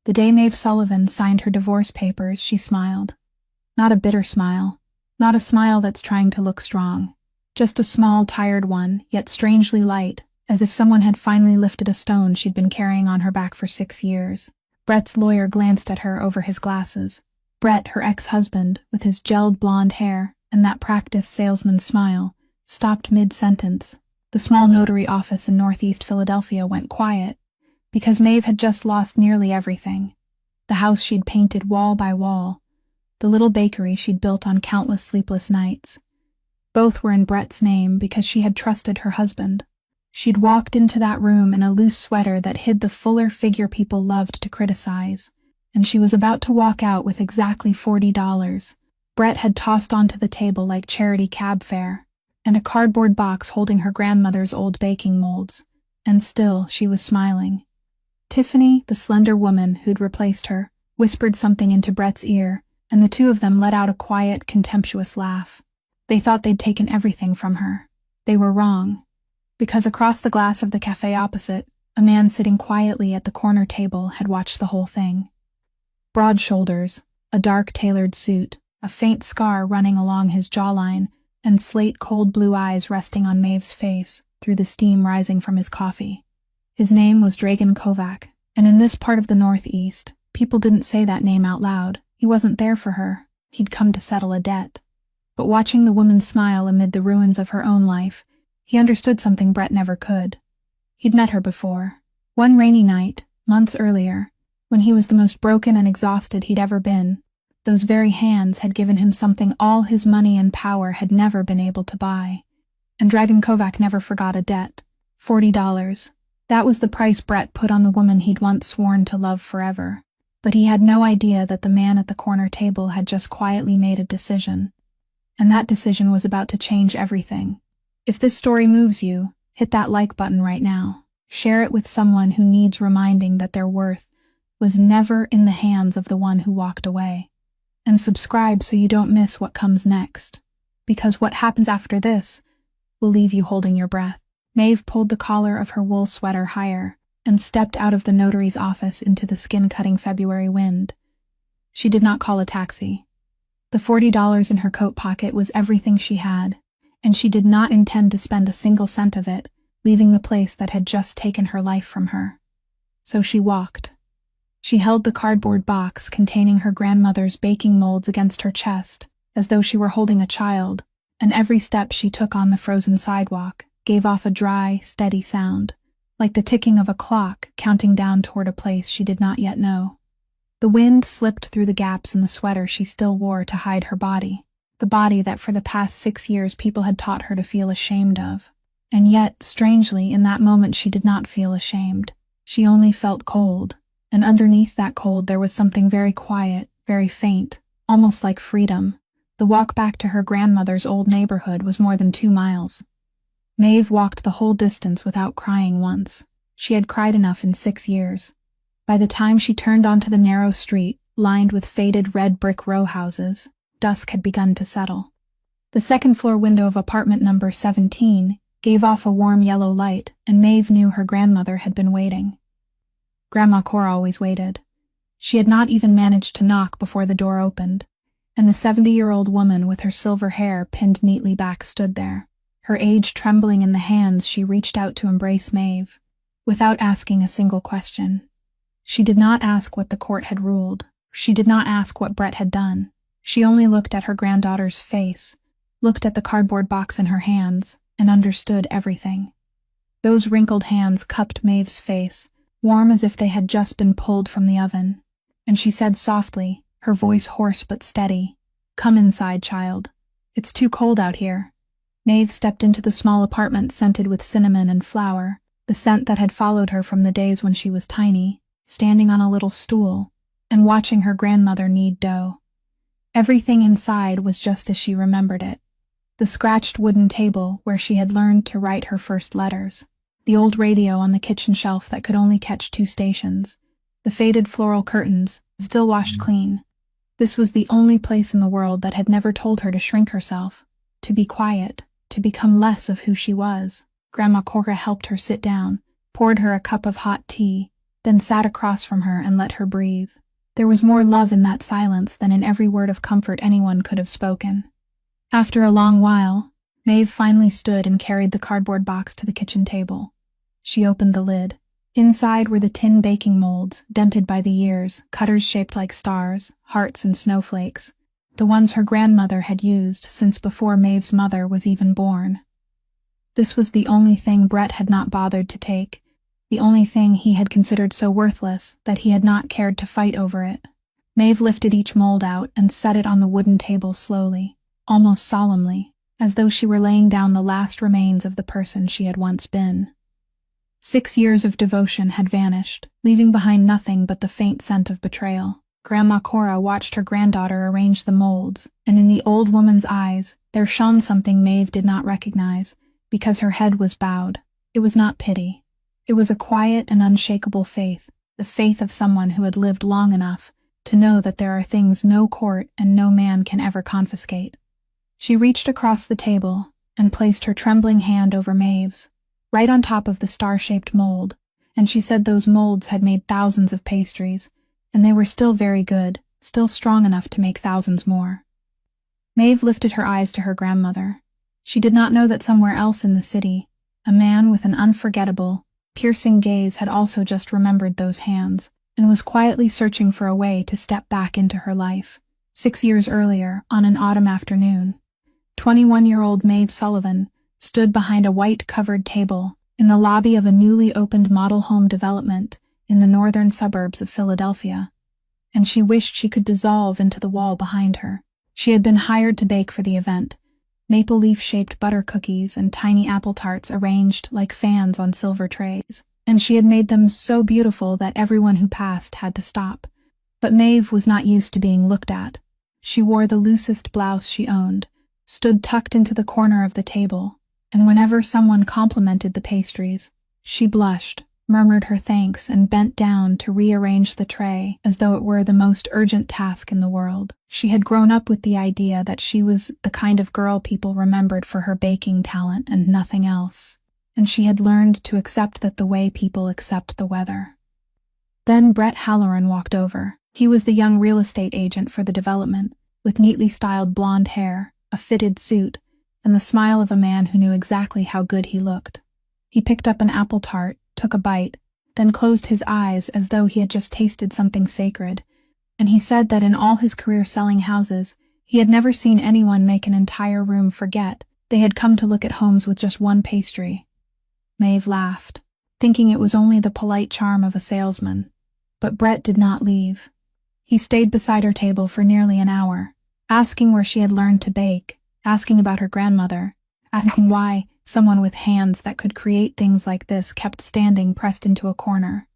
The day Maeve Sullivan signed her divorce papers, she smiled. Not a bitter smile. Not a smile that's trying to look strong. Just a small, tired one, yet strangely light, as if someone had finally lifted a stone she'd been carrying on her back for 6 years. Brett's lawyer glanced at her over his glasses. Brett, her ex-husband, with his gelled blonde hair and that practiced salesman's smile, stopped mid-sentence. The small notary office in northeast Philadelphia went quiet, because Maeve had just lost nearly everything. The house she'd painted wall by wall, the little bakery she'd built on countless sleepless nights. Both were in Brett's name because she had trusted her husband. She'd walked into that room in a loose sweater that hid the fuller figure people loved to criticize, and she was about to walk out with exactly $40. Brett had tossed onto the table like charity cab fare, and a cardboard box holding her grandmother's old baking molds, and still she was smiling. Tiffany, the slender woman who'd replaced her, whispered something into Brett's ear, and the two of them let out a quiet, contemptuous laugh. They thought they'd taken everything from her. They were wrong. Because across the glass of the cafe opposite, a man sitting quietly at the corner table had watched the whole thing. Broad shoulders, a dark tailored suit, a faint scar running along his jawline, and slate cold blue eyes resting on Maeve's face through the steam rising from his coffee. His name was Dragan Kovac, and in this part of the Northeast, people didn't say that name out loud. He wasn't there for her. He'd come to settle a debt. But watching the woman smile amid the ruins of her own life, he understood something Brett never could. He'd met her before. One rainy night, months earlier, when he was the most broken and exhausted he'd ever been. Those very hands had given him something all his money and power had never been able to buy. And Dragan Kovac never forgot a debt. $40. That was the price Brett put on the woman he'd once sworn to love forever. But he had no idea that the man at the corner table had just quietly made a decision. And that decision was about to change everything. If this story moves you, hit that like button right now. Share it with someone who needs reminding that their worth was never in the hands of the one who walked away. And subscribe so you don't miss what comes next. Because what happens after this will leave you holding your breath. Maeve pulled the collar of her wool sweater higher and stepped out of the notary's office into the skin-cutting February wind. She did not call a taxi. The $40 in her coat pocket was everything she had, and she did not intend to spend a single cent of it, leaving the place that had just taken her life from her. So she walked. She held the cardboard box containing her grandmother's baking molds against her chest, as though she were holding a child, and every step she took on the frozen sidewalk gave off a dry, steady sound, like the ticking of a clock counting down toward a place she did not yet know. The wind slipped through the gaps in the sweater she still wore to hide her body, the body that for the past 6 years people had taught her to feel ashamed of. And yet, strangely, in that moment she did not feel ashamed. She only felt cold, and underneath that cold there was something very quiet, very faint, almost like freedom. The walk back to her grandmother's old neighborhood was more than 2 miles. Maeve walked the whole distance without crying once. She had cried enough in 6 years. By the time she turned onto the narrow street, lined with faded red brick row houses, dusk had begun to settle. The second-floor window of apartment number 17 gave off a warm yellow light, and Maeve knew her grandmother had been waiting. Grandma Cora always waited. She had not even managed to knock before the door opened, and the 70-year-old woman with her silver hair pinned neatly back stood there, her age trembling in the hands she reached out to embrace Maeve, without asking a single question. She did not ask what the court had ruled. She did not ask what Brett had done. She only looked at her granddaughter's face, looked at the cardboard box in her hands, and understood everything. Those wrinkled hands cupped Maeve's face, warm as if they had just been pulled from the oven, and she said softly, her voice hoarse but steady, "Come inside, child. It's too cold out here." Maeve stepped into the small apartment scented with cinnamon and flour, the scent that had followed her from the days when she was tiny, standing on a little stool, and watching her grandmother knead dough. Everything inside was just as she remembered it. The scratched wooden table where she had learned to write her first letters, the old radio on the kitchen shelf that could only catch 2 stations, the faded floral curtains, still washed clean. This was the only place in the world that had never told her to shrink herself, to be quiet, to become less of who she was. Grandma Cora helped her sit down, poured her a cup of hot tea, then sat across from her and let her breathe. There was more love in that silence than in every word of comfort anyone could have spoken. After a long while, Maeve finally stood and carried the cardboard box to the kitchen table. She opened the lid. Inside were the tin baking molds, dented by the years, cutters shaped like stars, hearts and snowflakes, the ones her grandmother had used since before Maeve's mother was even born. This was the only thing Brett had not bothered to take, the only thing he had considered so worthless that he had not cared to fight over it. Maeve lifted each mold out and set it on the wooden table slowly, almost solemnly, as though she were laying down the last remains of the person she had once been. 6 years of devotion had vanished, leaving behind nothing but the faint scent of betrayal. Grandma Cora watched her granddaughter arrange the molds, and in the old woman's eyes there shone something Maeve did not recognize, because her head was bowed. It was not pity. It was a quiet and unshakable faith, the faith of someone who had lived long enough to know that there are things no court and no man can ever confiscate. She reached across the table and placed her trembling hand over Maeve's, right on top of the star-shaped mold, and she said those molds had made thousands of pastries, and they were still very good, still strong enough to make thousands more. Maeve lifted her eyes to her grandmother. She did not know that somewhere else in the city, a man with an unforgettable, piercing gaze had also just remembered those hands, and was quietly searching for a way to step back into her life. 6 years earlier, on an autumn afternoon, 21-year-old Maeve Sullivan stood behind a white-covered table in the lobby of a newly opened model home development in the northern suburbs of Philadelphia, and she wished she could dissolve into the wall behind her. She had been hired to bake for the event, maple leaf-shaped butter cookies and tiny apple tarts arranged like fans on silver trays, and she had made them so beautiful that everyone who passed had to stop. But Maeve was not used to being looked at. She wore the loosest blouse she owned, stood tucked into the corner of the table, and whenever someone complimented the pastries, she blushed, murmured her thanks, and bent down to rearrange the tray as though it were the most urgent task in the world. She had grown up with the idea that she was the kind of girl people remembered for her baking talent and nothing else, and she had learned to accept that the way people accept the weather. Then Brett Halloran walked over. He was the young real estate agent for the development, with neatly styled blonde hair, a fitted suit, and the smile of a man who knew exactly how good he looked. He picked up an apple tart, took a bite, then closed his eyes as though he had just tasted something sacred, and he said that in all his career selling houses, he had never seen anyone make an entire room forget they had come to look at homes with just one pastry. Maeve laughed, thinking it was only the polite charm of a salesman, but Brett did not leave. He stayed beside her table for nearly an hour, asking where she had learned to bake, asking about her grandmother, asking why someone with hands that could create things like this kept standing pressed into a corner.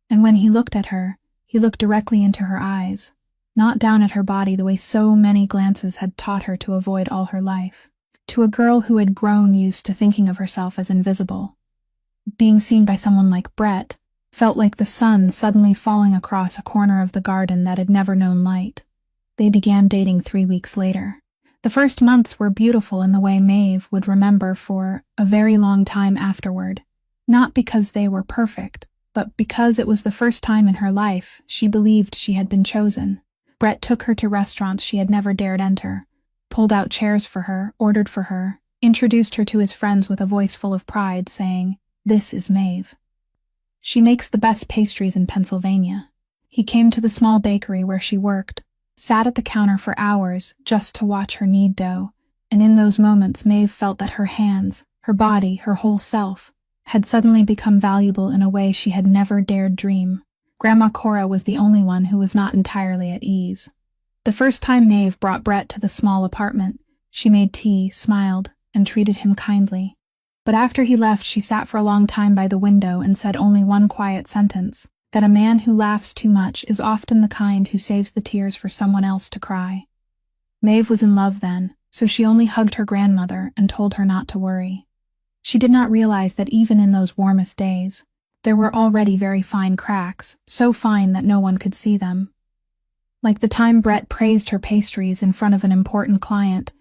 And when he looked at her, he looked directly into her eyes, not down at her body the way so many glances had taught her to avoid all her life. To a girl who had grown used to thinking of herself as invisible, being seen by someone like Brett felt like the sun suddenly falling across a corner of the garden that had never known light. They began dating 3 weeks later. The first months were beautiful in the way Maeve would remember for a very long time afterward, not because they were perfect, but because it was the first time in her life she believed she had been chosen. Brett took her to restaurants she had never dared enter, pulled out chairs for her, ordered for her, introduced her to his friends with a voice full of pride, saying, "This is Maeve. She makes the best pastries in Pennsylvania." He came to the small bakery where she worked, sat at the counter for hours just to watch her knead dough, and in those moments Maeve felt that her hands, her body, her whole self, had suddenly become valuable in a way she had never dared dream. Grandma Cora was the only one who was not entirely at ease. The first time Maeve brought Brett to the small apartment, she made tea, smiled, and treated him kindly. But after he left, she sat for a long time by the window and said only one quiet sentence, that a man who laughs too much is often the kind who saves the tears for someone else to cry. Maeve was in love then, so she only hugged her grandmother and told her not to worry. She did not realize that even in those warmest days, there were already very fine cracks, so fine that no one could see them. Like the time Brett praised her pastries in front of an important client,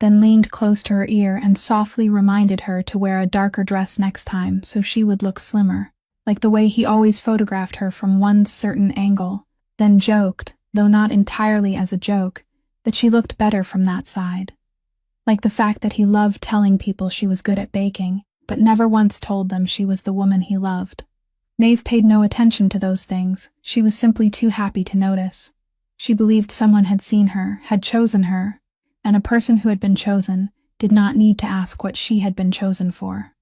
then leaned close to her ear and softly reminded her to wear a darker dress next time so she would look slimmer. like the way he always photographed her from one certain angle, then joked, though not entirely as a joke, that she looked better from that side. Like the fact that he loved telling people she was good at baking, but never once told them she was the woman he loved. Maeve paid no attention to those things. She was simply too happy to notice. She believed someone had seen her, had chosen her, and a person who had been chosen did not need to ask what she had been chosen for.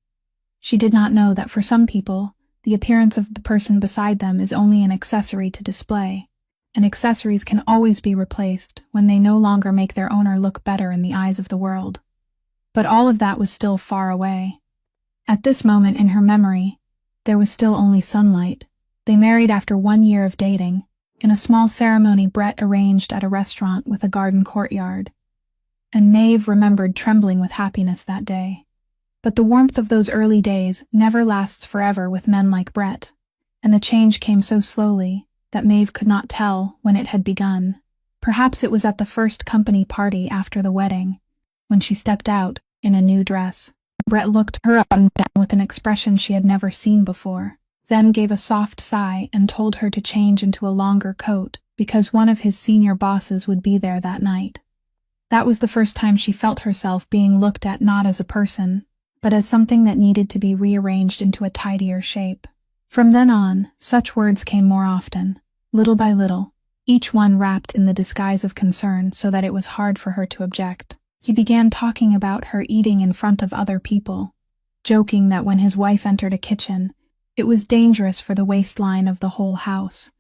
She did not know that for some people, the appearance of the person beside them is only an accessory to display, and accessories can always be replaced when they no longer make their owner look better in the eyes of the world. But all of that was still far away. At this moment in her memory, there was still only sunlight. They married after 1 year of dating, in a small ceremony Brett arranged at a restaurant with a garden courtyard. And Maeve remembered trembling with happiness that day. But the warmth of those early days never lasts forever with men like Brett, and the change came so slowly that Maeve could not tell when it had begun. Perhaps it was at the first company party after the wedding, when she stepped out in a new dress. Brett looked her up and down with an expression she had never seen before, then gave a soft sigh and told her to change into a longer coat because one of his senior bosses would be there that night. That was the first time she felt herself being looked at not as a person, but as something that needed to be rearranged into a tidier shape. From then on, such words came more often, little by little, each one wrapped in the disguise of concern so that it was hard for her to object. He began talking about her eating in front of other people, joking that when his wife entered a kitchen, it was dangerous for the waistline of the whole house,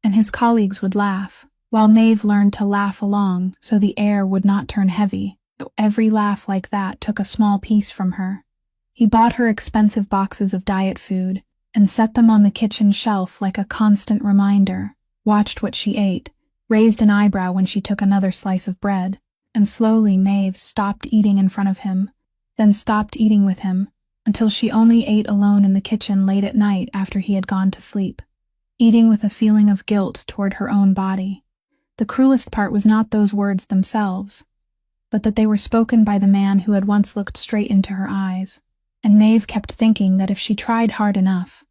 and his colleagues would laugh, while Maeve learned to laugh along so the air would not turn heavy, though every laugh like that took a small piece from her. He bought her expensive boxes of diet food and set them on the kitchen shelf like a constant reminder, watched what she ate, raised an eyebrow when she took another slice of bread, and slowly Maeve stopped eating in front of him, then stopped eating with him, until she only ate alone in the kitchen late at night after he had gone to sleep, eating with a feeling of guilt toward her own body. The cruelest part was not those words themselves, but that they were spoken by the man who had once looked straight into her eyes, and Maeve kept thinking that if she tried hard enough,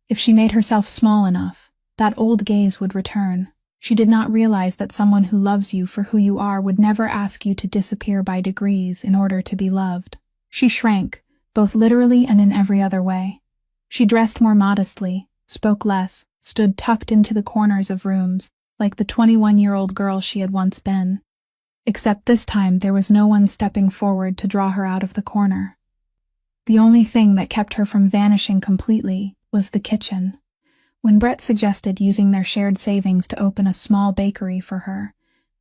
if she made herself small enough, that old gaze would return. She did not realize that someone who loves you for who you are would never ask you to disappear by degrees in order to be loved. She shrank, both literally and in every other way. She dressed more modestly, spoke less, stood tucked into the corners of rooms, like the 21-year-old girl she had once been. Except this time there was no one stepping forward to draw her out of the corner. The only thing that kept her from vanishing completely was the kitchen. When Brett suggested using their shared savings to open a small bakery for her,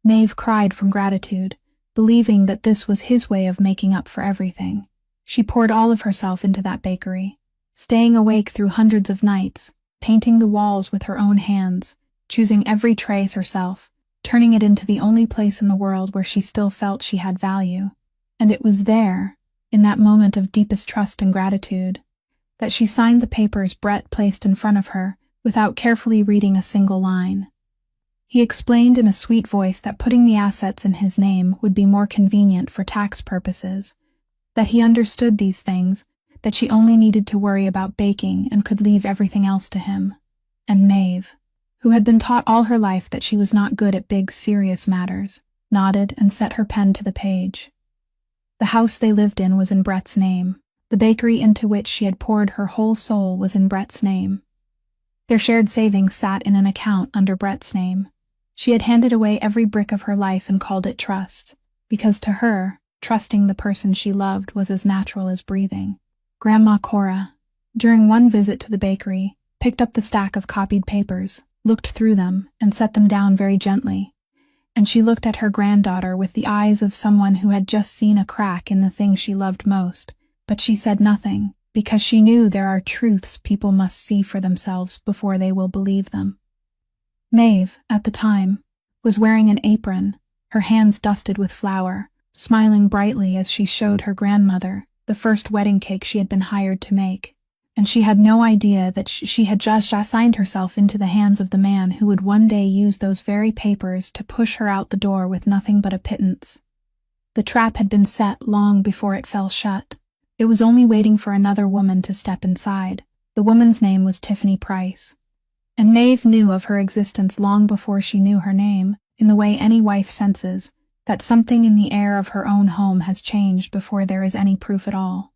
Maeve cried from gratitude, believing that this was his way of making up for everything. She poured all of herself into that bakery, staying awake through hundreds of nights, painting the walls with her own hands, choosing every trace herself, turning it into the only place in the world where she still felt she had value. And it was there, in that moment of deepest trust and gratitude, that she signed the papers Brett placed in front of her, without carefully reading a single line. He explained in a sweet voice that putting the assets in his name would be more convenient for tax purposes, that he understood these things, that she only needed to worry about baking and could leave everything else to him. And Maeve, who had been taught all her life that she was not good at big, serious matters, nodded and set her pen to the page. The house they lived in was in Brett's name. The bakery into which she had poured her whole soul was in Brett's name. Their shared savings sat in an account under Brett's name. She had handed away every brick of her life and called it trust, because to her, trusting the person she loved was as natural as breathing. Grandma Cora, during one visit to the bakery, picked up the stack of copied papers, looked through them, and set them down very gently, and she looked at her granddaughter with the eyes of someone who had just seen a crack in the thing she loved most, but she said nothing, because she knew there are truths people must see for themselves before they will believe them. Maeve, at the time, was wearing an apron, her hands dusted with flour, smiling brightly as she showed her grandmother the first wedding cake she had been hired to make, and she had no idea that she had just assigned herself into the hands of the man who would one day use those very papers to push her out the door with nothing but a pittance. The trap had been set long before it fell shut. It was only waiting for another woman to step inside. The woman's name was Tiffany Price. And Maeve knew of her existence long before she knew her name, in the way any wife senses that something in the air of her own home has changed before there is any proof at all.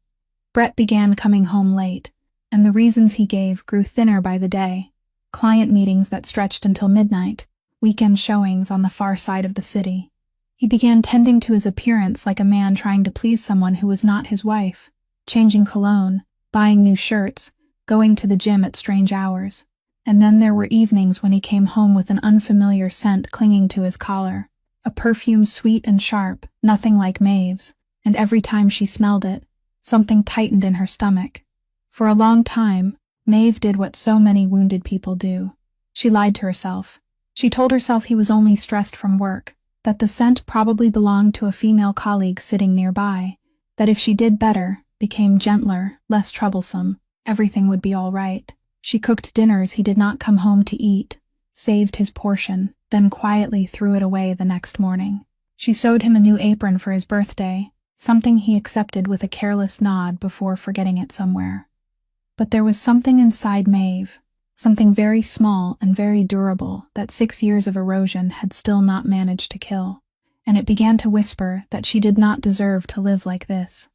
Brett began coming home late, and the reasons he gave grew thinner by the day. Client meetings that stretched until midnight, weekend showings on the far side of the city. He began tending to his appearance like a man trying to please someone who was not his wife, changing cologne, buying new shirts, going to the gym at strange hours. And then there were evenings when he came home with an unfamiliar scent clinging to his collar, a perfume sweet and sharp, nothing like Maeve's, and every time she smelled it, something tightened in her stomach. For a long time, Maeve did what so many wounded people do. She lied to herself. She told herself he was only stressed from work, that the scent probably belonged to a female colleague sitting nearby, that if she did better, became gentler, less troublesome, everything would be all right. She cooked dinners he did not come home to eat, saved his portion, then quietly threw it away the next morning. She sewed him a new apron for his birthday, something he accepted with a careless nod before forgetting it somewhere. But there was something inside Maeve, something very small and very durable that 6 years of erosion had still not managed to kill, and it began to whisper that she did not deserve to live like this.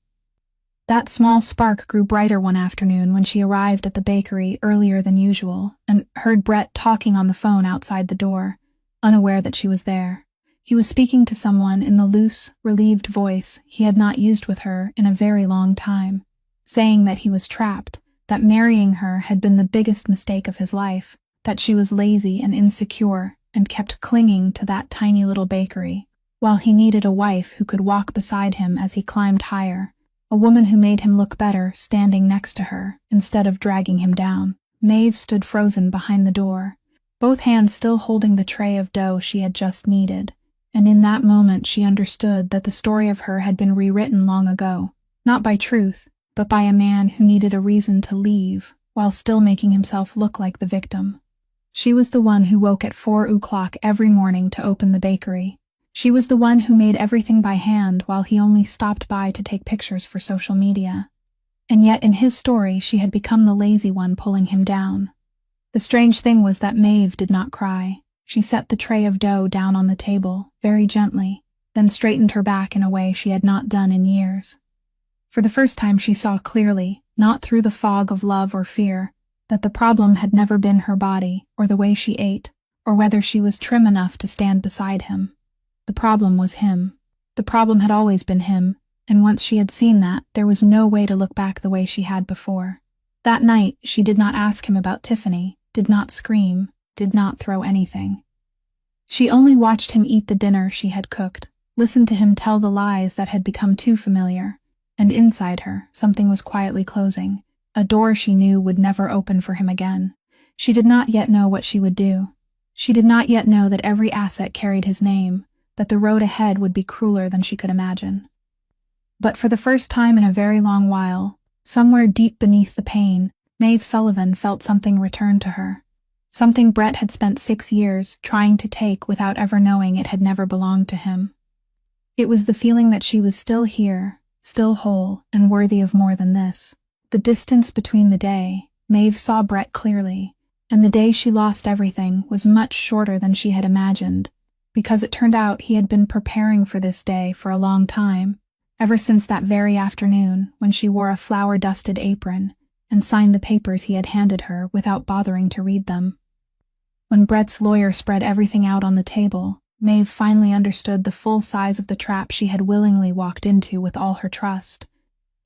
That small spark grew brighter one afternoon when she arrived at the bakery earlier than usual and heard Brett talking on the phone outside the door, unaware that she was there. He was speaking to someone in the loose, relieved voice he had not used with her in a very long time, saying that he was trapped, that marrying her had been the biggest mistake of his life, that she was lazy and insecure and kept clinging to that tiny little bakery, while he needed a wife who could walk beside him as he climbed higher. A woman who made him look better standing next to her, instead of dragging him down. Maeve stood frozen behind the door, both hands still holding the tray of dough she had just kneaded, and in that moment she understood that the story of her had been rewritten long ago, not by truth, but by a man who needed a reason to leave, while still making himself look like the victim. She was the one who woke at 4 o'clock every morning to open the bakery. She was the one who made everything by hand while he only stopped by to take pictures for social media. And yet in his story she had become the lazy one pulling him down. The strange thing was that Maeve did not cry. She set the tray of dough down on the table, very gently, then straightened her back in a way she had not done in years. For the first time she saw clearly, not through the fog of love or fear, that the problem had never been her body, or the way she ate, or whether she was trim enough to stand beside him. The problem was him. The problem had always been him, and once she had seen that, there was no way to look back the way she had before. That night, she did not ask him about Tiffany, did not scream, did not throw anything. She only watched him eat the dinner she had cooked, listened to him tell the lies that had become too familiar, and inside her, something was quietly closing, a door she knew would never open for him again. She did not yet know what she would do. She did not yet know that every asset carried his name, that the road ahead would be crueler than she could imagine. But for the first time in a very long while, somewhere deep beneath the pain, Maeve Sullivan felt something return to her. Something Brett had spent 6 years trying to take without ever knowing it had never belonged to him. It was the feeling that she was still here, still whole, and worthy of more than this. The distance between the day, Maeve saw Brett clearly, and the day she lost everything was much shorter than she had imagined, because it turned out he had been preparing for this day for a long time, ever since that very afternoon when she wore a flour-dusted apron and signed the papers he had handed her without bothering to read them. When Brett's lawyer spread everything out on the table, Maeve finally understood the full size of the trap she had willingly walked into with all her trust.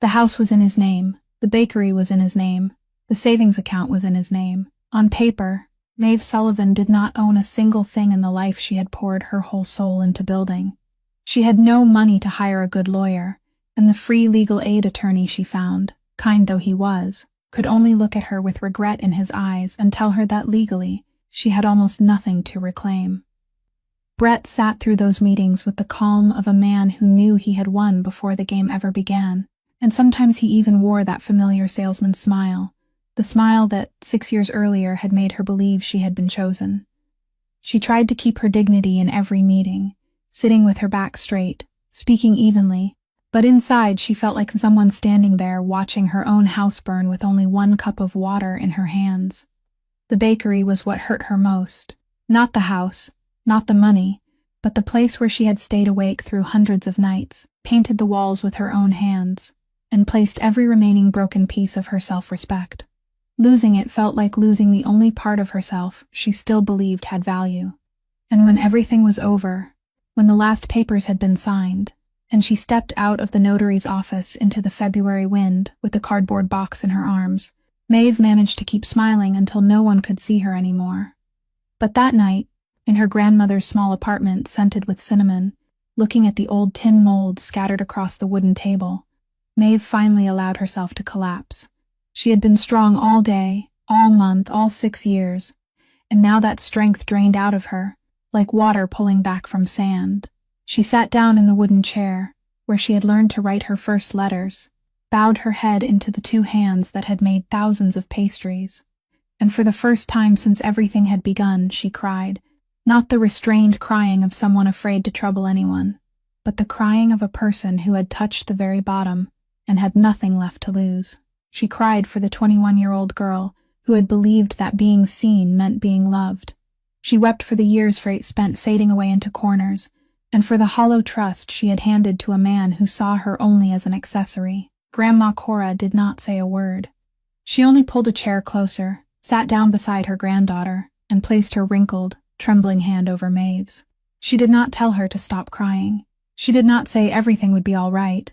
The house was in his name, the bakery was in his name, the savings account was in his name. On paper, Maeve Sullivan did not own a single thing in the life she had poured her whole soul into building. She had no money to hire a good lawyer, and the free legal aid attorney she found, kind though he was, could only look at her with regret in his eyes and tell her that legally, she had almost nothing to reclaim. Brett sat through those meetings with the calm of a man who knew he had won before the game ever began, and sometimes he even wore that familiar salesman's smile, the smile that 6 years earlier had made her believe she had been chosen. She tried to keep her dignity in every meeting, sitting with her back straight, speaking evenly, But inside she felt like someone standing there watching her own house burn with only one cup of water in her hands. The bakery was what hurt her most. Not the house, not the money, but the place where she had stayed awake through hundreds of nights, painted the walls with her own hands, and placed every remaining broken piece of her self-respect. Losing it felt like losing the only part of herself she still believed had value. And when everything was over, when the last papers had been signed, and she stepped out of the notary's office into the February wind with the cardboard box in her arms, Maeve managed to keep smiling until no one could see her anymore. But that night, in her grandmother's small apartment scented with cinnamon, looking at the old tin molds scattered across the wooden table, Maeve finally allowed herself to collapse. She had been strong all day, all month, all 6 years, and now that strength drained out of her, like water pulling back from sand. She sat down in the wooden chair, where she had learned to write her first letters, bowed her head into the 2 hands that had made thousands of pastries, and for the first time since everything had begun, she cried, not the restrained crying of someone afraid to trouble anyone, but the crying of a person who had touched the very bottom and had nothing left to lose. She cried for the 21-year-old girl who had believed that being seen meant being loved. She wept for the years spent fading away into corners, and for the hollow trust she had handed to a man who saw her only as an accessory. Grandma Cora did not say a word. She only pulled a chair closer, sat down beside her granddaughter, and placed her wrinkled, trembling hand over Maeve's. She did not tell her to stop crying. She did not say everything would be all right,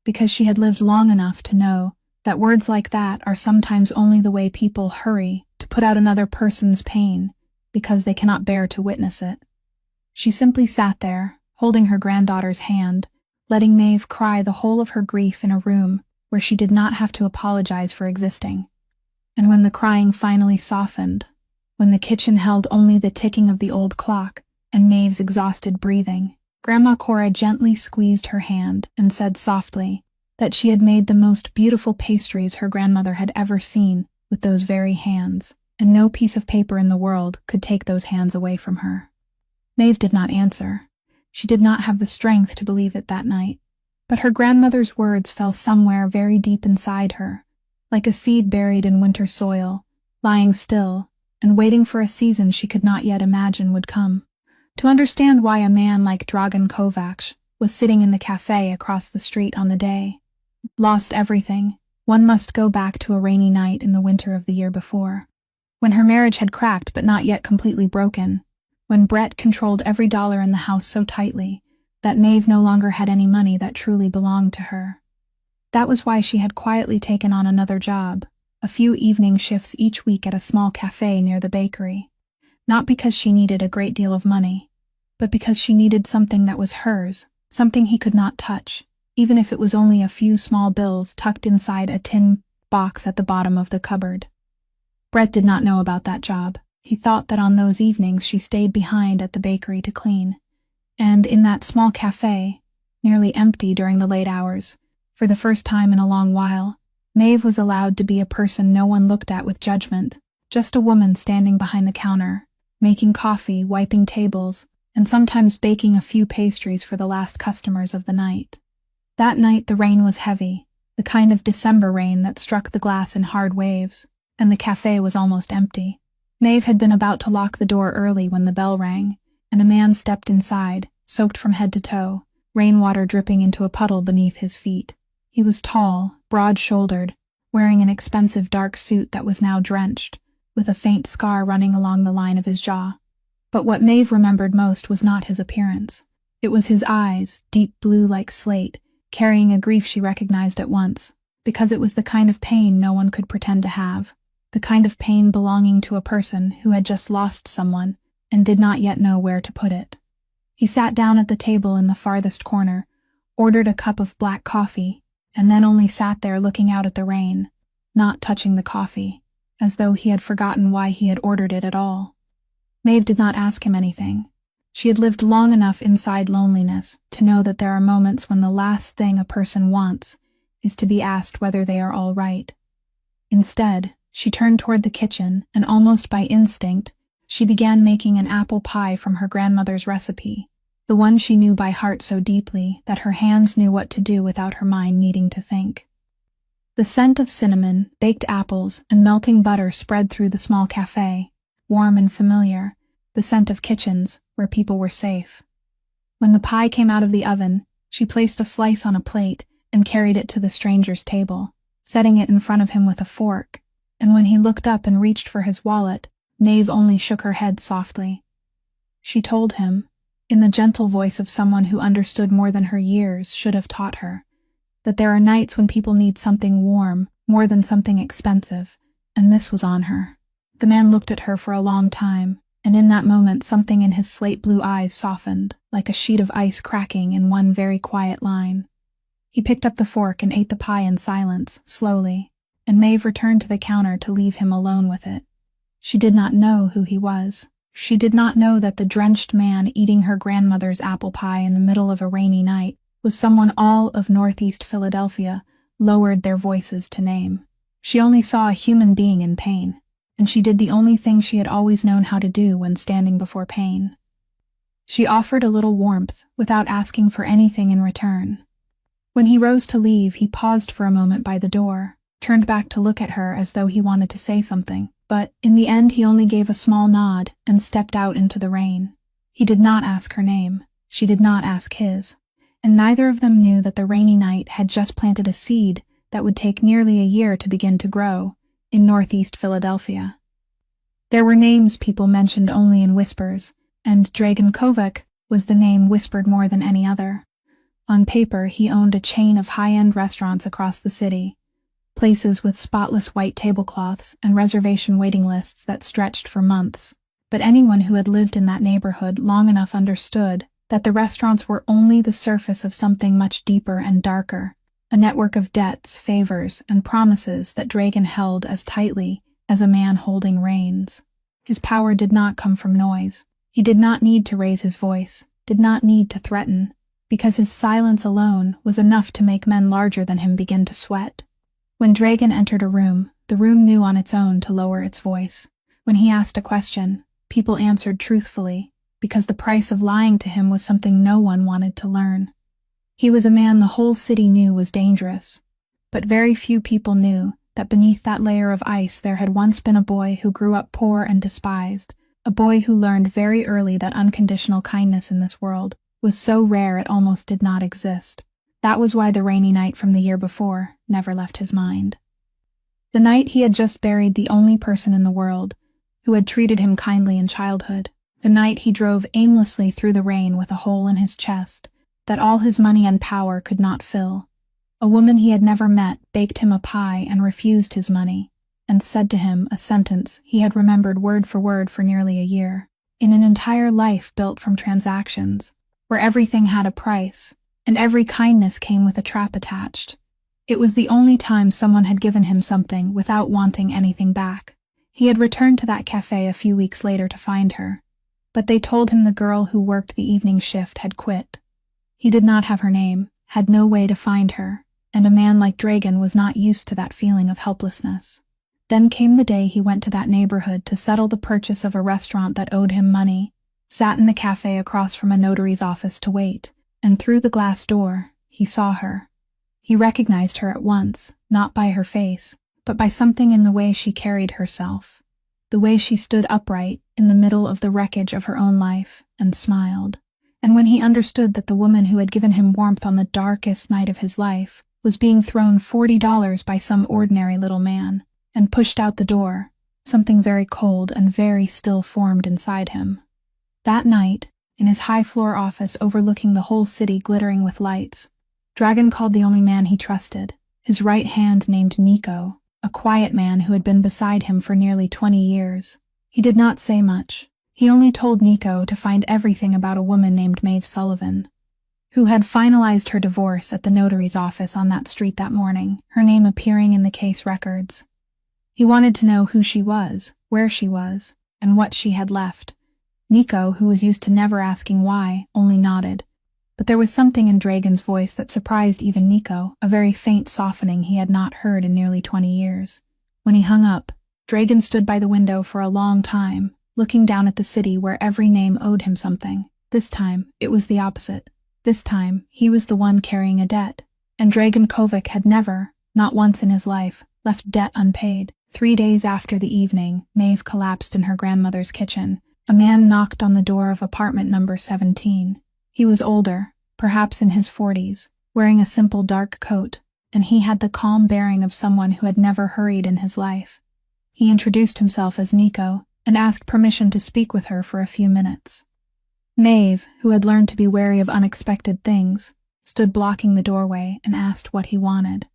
because she had lived long enough to know that words like that are sometimes only the way people hurry to put out another person's pain because they cannot bear to witness it. She simply sat there, holding her granddaughter's hand, letting Maeve cry the whole of her grief in a room where she did not have to apologize for existing. And when the crying finally softened, when the kitchen held only the ticking of the old clock and Maeve's exhausted breathing, Grandma Cora gently squeezed her hand and said softly that she had made the most beautiful pastries her grandmother had ever seen with those very hands, and no piece of paper in the world could take those hands away from her. Maeve did not answer. She did not have the strength to believe it that night, but her grandmother's words fell somewhere very deep inside her, like a seed buried in winter soil, lying still and waiting for a season she could not yet imagine would come. To understand why a man like Dragan Kovacs was sitting in the cafe across the street on the day lost everything, one must go back to a rainy night in the winter of the year before, when her marriage had cracked but not yet completely broken, when Brett controlled every dollar in the house so tightly that Maeve no longer had any money that truly belonged to her. That was why she had quietly taken on another job, a few evening shifts each week at a small cafe near the bakery, not because she needed a great deal of money, but because she needed something that was hers, something he could not touch, even if it was only a few small bills tucked inside a tin box at the bottom of the cupboard. Brett did not know about that job. He thought that on those evenings she stayed behind at the bakery to clean. And in that small cafe, nearly empty during the late hours, for the first time in a long while, Maeve was allowed to be a person no one looked at with judgment, just a woman standing behind the counter, making coffee, wiping tables, and sometimes baking a few pastries for the last customers of the night. That night the rain was heavy, the kind of December rain that struck the glass in hard waves, and the cafe was almost empty. Maeve had been about to lock the door early when the bell rang, and a man stepped inside, soaked from head to toe, rainwater dripping into a puddle beneath his feet. He was tall, broad-shouldered, wearing an expensive dark suit that was now drenched, with a faint scar running along the line of his jaw. But what Maeve remembered most was not his appearance. It was his eyes, deep blue like slate, carrying a grief she recognized at once, because it was the kind of pain no one could pretend to have, the kind of pain belonging to a person who had just lost someone and did not yet know where to put it. He sat down at the table in the farthest corner, ordered a cup of black coffee, and then only sat there looking out at the rain, not touching the coffee, as though he had forgotten why he had ordered it at all. Maeve did not ask him anything. She had lived long enough inside loneliness to know that there are moments when the last thing a person wants is to be asked whether they are all right. Instead, she turned toward the kitchen, and almost by instinct, she began making an apple pie from her grandmother's recipe, the one she knew by heart so deeply that her hands knew what to do without her mind needing to think. The scent of cinnamon, baked apples, and melting butter spread through the small cafe, warm and familiar, the scent of kitchens where people were safe. When the pie came out of the oven, she placed a slice on a plate and carried it to the stranger's table, setting it in front of him with a fork, and when he looked up and reached for his wallet, Maeve only shook her head softly. She told him, in the gentle voice of someone who understood more than her years should have taught her, that there are nights when people need something warm more than something expensive, and this was on her. The man looked at her for a long time, and in that moment something in his slate-blue eyes softened, like a sheet of ice cracking in one very quiet line. He picked up the fork and ate the pie in silence, slowly, and Maeve returned to the counter to leave him alone with it. She did not know who he was. She did not know that the drenched man eating her grandmother's apple pie in the middle of a rainy night was someone all of Northeast Philadelphia lowered their voices to name. She only saw a human being in pain, and she did the only thing she had always known how to do when standing before pain. She offered a little warmth without asking for anything in return. When he rose to leave, he paused for a moment by the door, turned back to look at her as though he wanted to say something, but in the end he only gave a small nod and stepped out into the rain. He did not ask her name. She did not ask his. And neither of them knew that the rainy night had just planted a seed that would take nearly a year to begin to grow in Northeast Philadelphia. There were names people mentioned only in whispers, and Dragan Kovac was the name whispered more than any other. On paper, he owned a chain of high-end restaurants across the city, places with spotless white tablecloths and reservation waiting lists that stretched for months. But anyone who had lived in that neighborhood long enough understood that the restaurants were only the surface of something much deeper and darker, a network of debts, favors, and promises that Dragan held as tightly as a man holding reins. His power did not come from noise. He did not need to raise his voice, did not need to threaten, because his silence alone was enough to make men larger than him begin to sweat. When Dragan entered a room, the room knew on its own to lower its voice. When he asked a question, people answered truthfully, because the price of lying to him was something no one wanted to learn. He was a man the whole city knew was dangerous, but very few people knew that beneath that layer of ice there had once been a boy who grew up poor and despised, a boy who learned very early that unconditional kindness in this world was so rare it almost did not exist. That was why the rainy night from the year before never left his mind. The night he had just buried the only person in the world who had treated him kindly in childhood. The night he drove aimlessly through the rain with a hole in his chest that all his money and power could not fill. A woman he had never met baked him a pie and refused his money, and said to him a sentence he had remembered word for nearly a year. In an entire life built from transactions, where everything had a price, and every kindness came with a trap attached. It was the only time someone had given him something without wanting anything back. He had returned to that cafe a few weeks later to find her, but they told him the girl who worked the evening shift had quit. He did not have her name, had no way to find her, and a man like Dragan was not used to that feeling of helplessness. Then came the day he went to that neighborhood to settle the purchase of a restaurant that owed him money, sat in the cafe across from a notary's office to wait, and through the glass door, he saw her. He recognized her at once, not by her face, but by something in the way she carried herself, the way she stood upright in the middle of the wreckage of her own life and smiled. And when he understood that the woman who had given him warmth on the darkest night of his life was being thrown $40 by some ordinary little man, and pushed out the door, something very cold and very still formed inside him. That night, in his high-floor office overlooking the whole city glittering with lights, Dragan called the only man he trusted, his right hand named Nico, a quiet man who had been beside him for nearly 20 years. He did not say much. He only told Nico to find everything about a woman named Maeve Sullivan, who had finalized her divorce at the notary's office on that street that morning, her name appearing in the case records. He wanted to know who she was, where she was, and what she had left. Nico, who was used to never asking why, only nodded. But there was something in Dragan's voice that surprised even Nico, a very faint softening he had not heard in nearly 20 years. When he hung up, Dragan stood by the window for a long time, looking down at the city where every name owed him something. This time, it was the opposite. This time, he was the one carrying a debt. And Dragan Kovac had never, not once in his life, left debt unpaid. 3 days after the evening, Maeve collapsed in her grandmother's kitchen. A man knocked on the door of apartment number 17. He was older, perhaps in his 40s, wearing a simple dark coat, and he had the calm bearing of someone who had never hurried in his life. He introduced himself as Nico and asked permission to speak with her for a few minutes. Maeve, who had learned to be wary of unexpected things, stood blocking the doorway and asked what he wanted.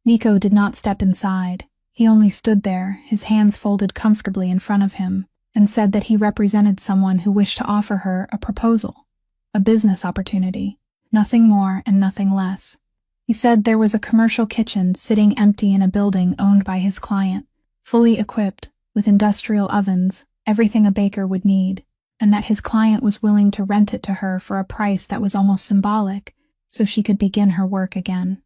Nico did not step inside. He only stood there, his hands folded comfortably in front of him, and said that he represented someone who wished to offer her a proposal, a business opportunity, nothing more and nothing less. He said there was a commercial kitchen sitting empty in a building owned by his client, fully equipped, with industrial ovens, everything a baker would need, and that his client was willing to rent it to her for a price that was almost symbolic, so she could begin her work again.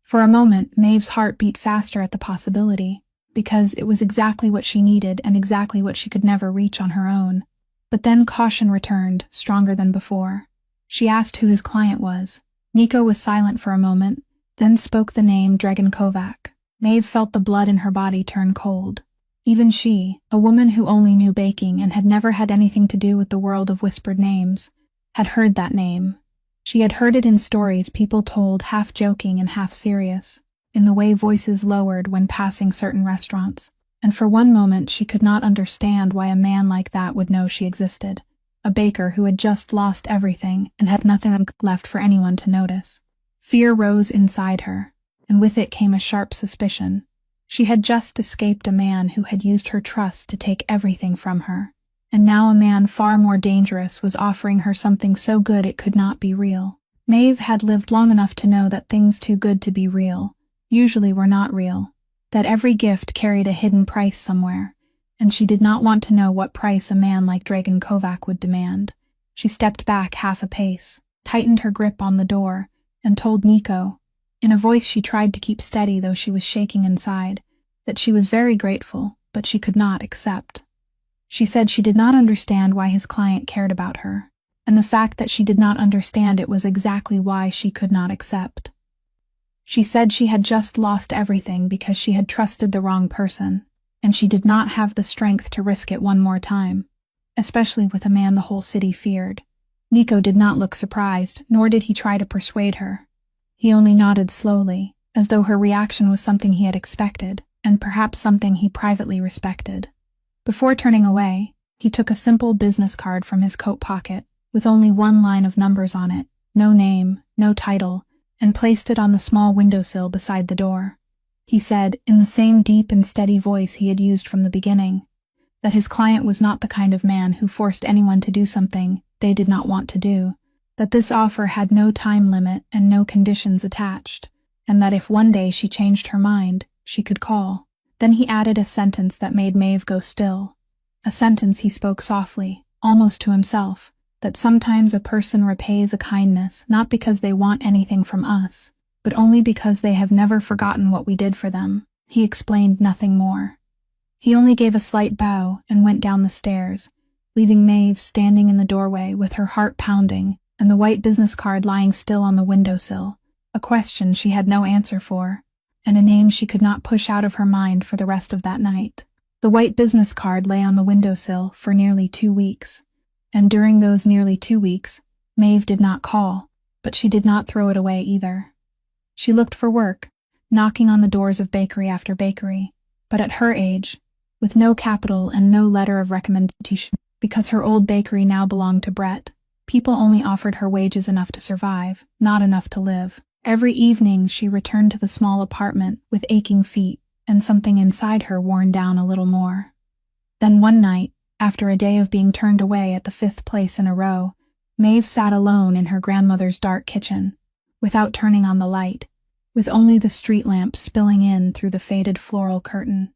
For a moment, Maeve's heart beat faster at the possibility, because it was exactly what she needed and exactly what she could never reach on her own. But then caution returned, stronger than before. She asked who his client was. Nico was silent for a moment, then spoke the name Dragan Kovac. Maeve felt the blood in her body turn cold. Even she, a woman who only knew baking and had never had anything to do with the world of whispered names, had heard that name. She had heard it in stories people told, half joking and half serious, in the way voices lowered when passing certain restaurants, and for one moment she could not understand why a man like that would know she existed, a baker who had just lost everything and had nothing left for anyone to notice. Fear rose inside her, and with it came a sharp suspicion. She had just escaped a man who had used her trust to take everything from her, and now a man far more dangerous was offering her something so good it could not be real. Maeve had lived long enough to know that things too good to be real usually were not real, that every gift carried a hidden price somewhere, and she did not want to know what price a man like Dragan Kovac would demand. She stepped back half a pace, tightened her grip on the door, and told Nico, in a voice she tried to keep steady though she was shaking inside, that she was very grateful, but she could not accept. She said she did not understand why his client cared about her, and the fact that she did not understand it was exactly why she could not accept. She said she had just lost everything because she had trusted the wrong person, and she did not have the strength to risk it one more time, especially with a man the whole city feared. Nico did not look surprised, nor did he try to persuade her. He only nodded slowly, as though her reaction was something he had expected, and perhaps something he privately respected. Before turning away, he took a simple business card from his coat pocket, with only one line of numbers on it, no name, no title, and placed it on the small windowsill beside the door. He said, in the same deep and steady voice he had used from the beginning, that his client was not the kind of man who forced anyone to do something they did not want to do, that this offer had no time limit and no conditions attached, and that if one day she changed her mind, she could call. Then he added a sentence that made Maeve go still, a sentence he spoke softly, almost to himself, that sometimes a person repays a kindness not because they want anything from us, but only because they have never forgotten what we did for them. He explained nothing more. He only gave a slight bow and went down the stairs, leaving Maeve standing in the doorway with her heart pounding and the white business card lying still on the windowsill, a question she had no answer for, and a name she could not push out of her mind for the rest of that night. The white business card lay on the windowsill for nearly 2 weeks, and during those nearly 2 weeks, Maeve did not call, but she did not throw it away either. She looked for work, knocking on the doors of bakery after bakery, but at her age, with no capital and no letter of recommendation, because her old bakery now belonged to Brett, people only offered her wages enough to survive, not enough to live. Every evening she returned to the small apartment with aching feet and something inside her worn down a little more. Then one night, after a day of being turned away at the 5th place in a row, Maeve sat alone in her grandmother's dark kitchen, without turning on the light, with only the street lamp spilling in through the faded floral curtain.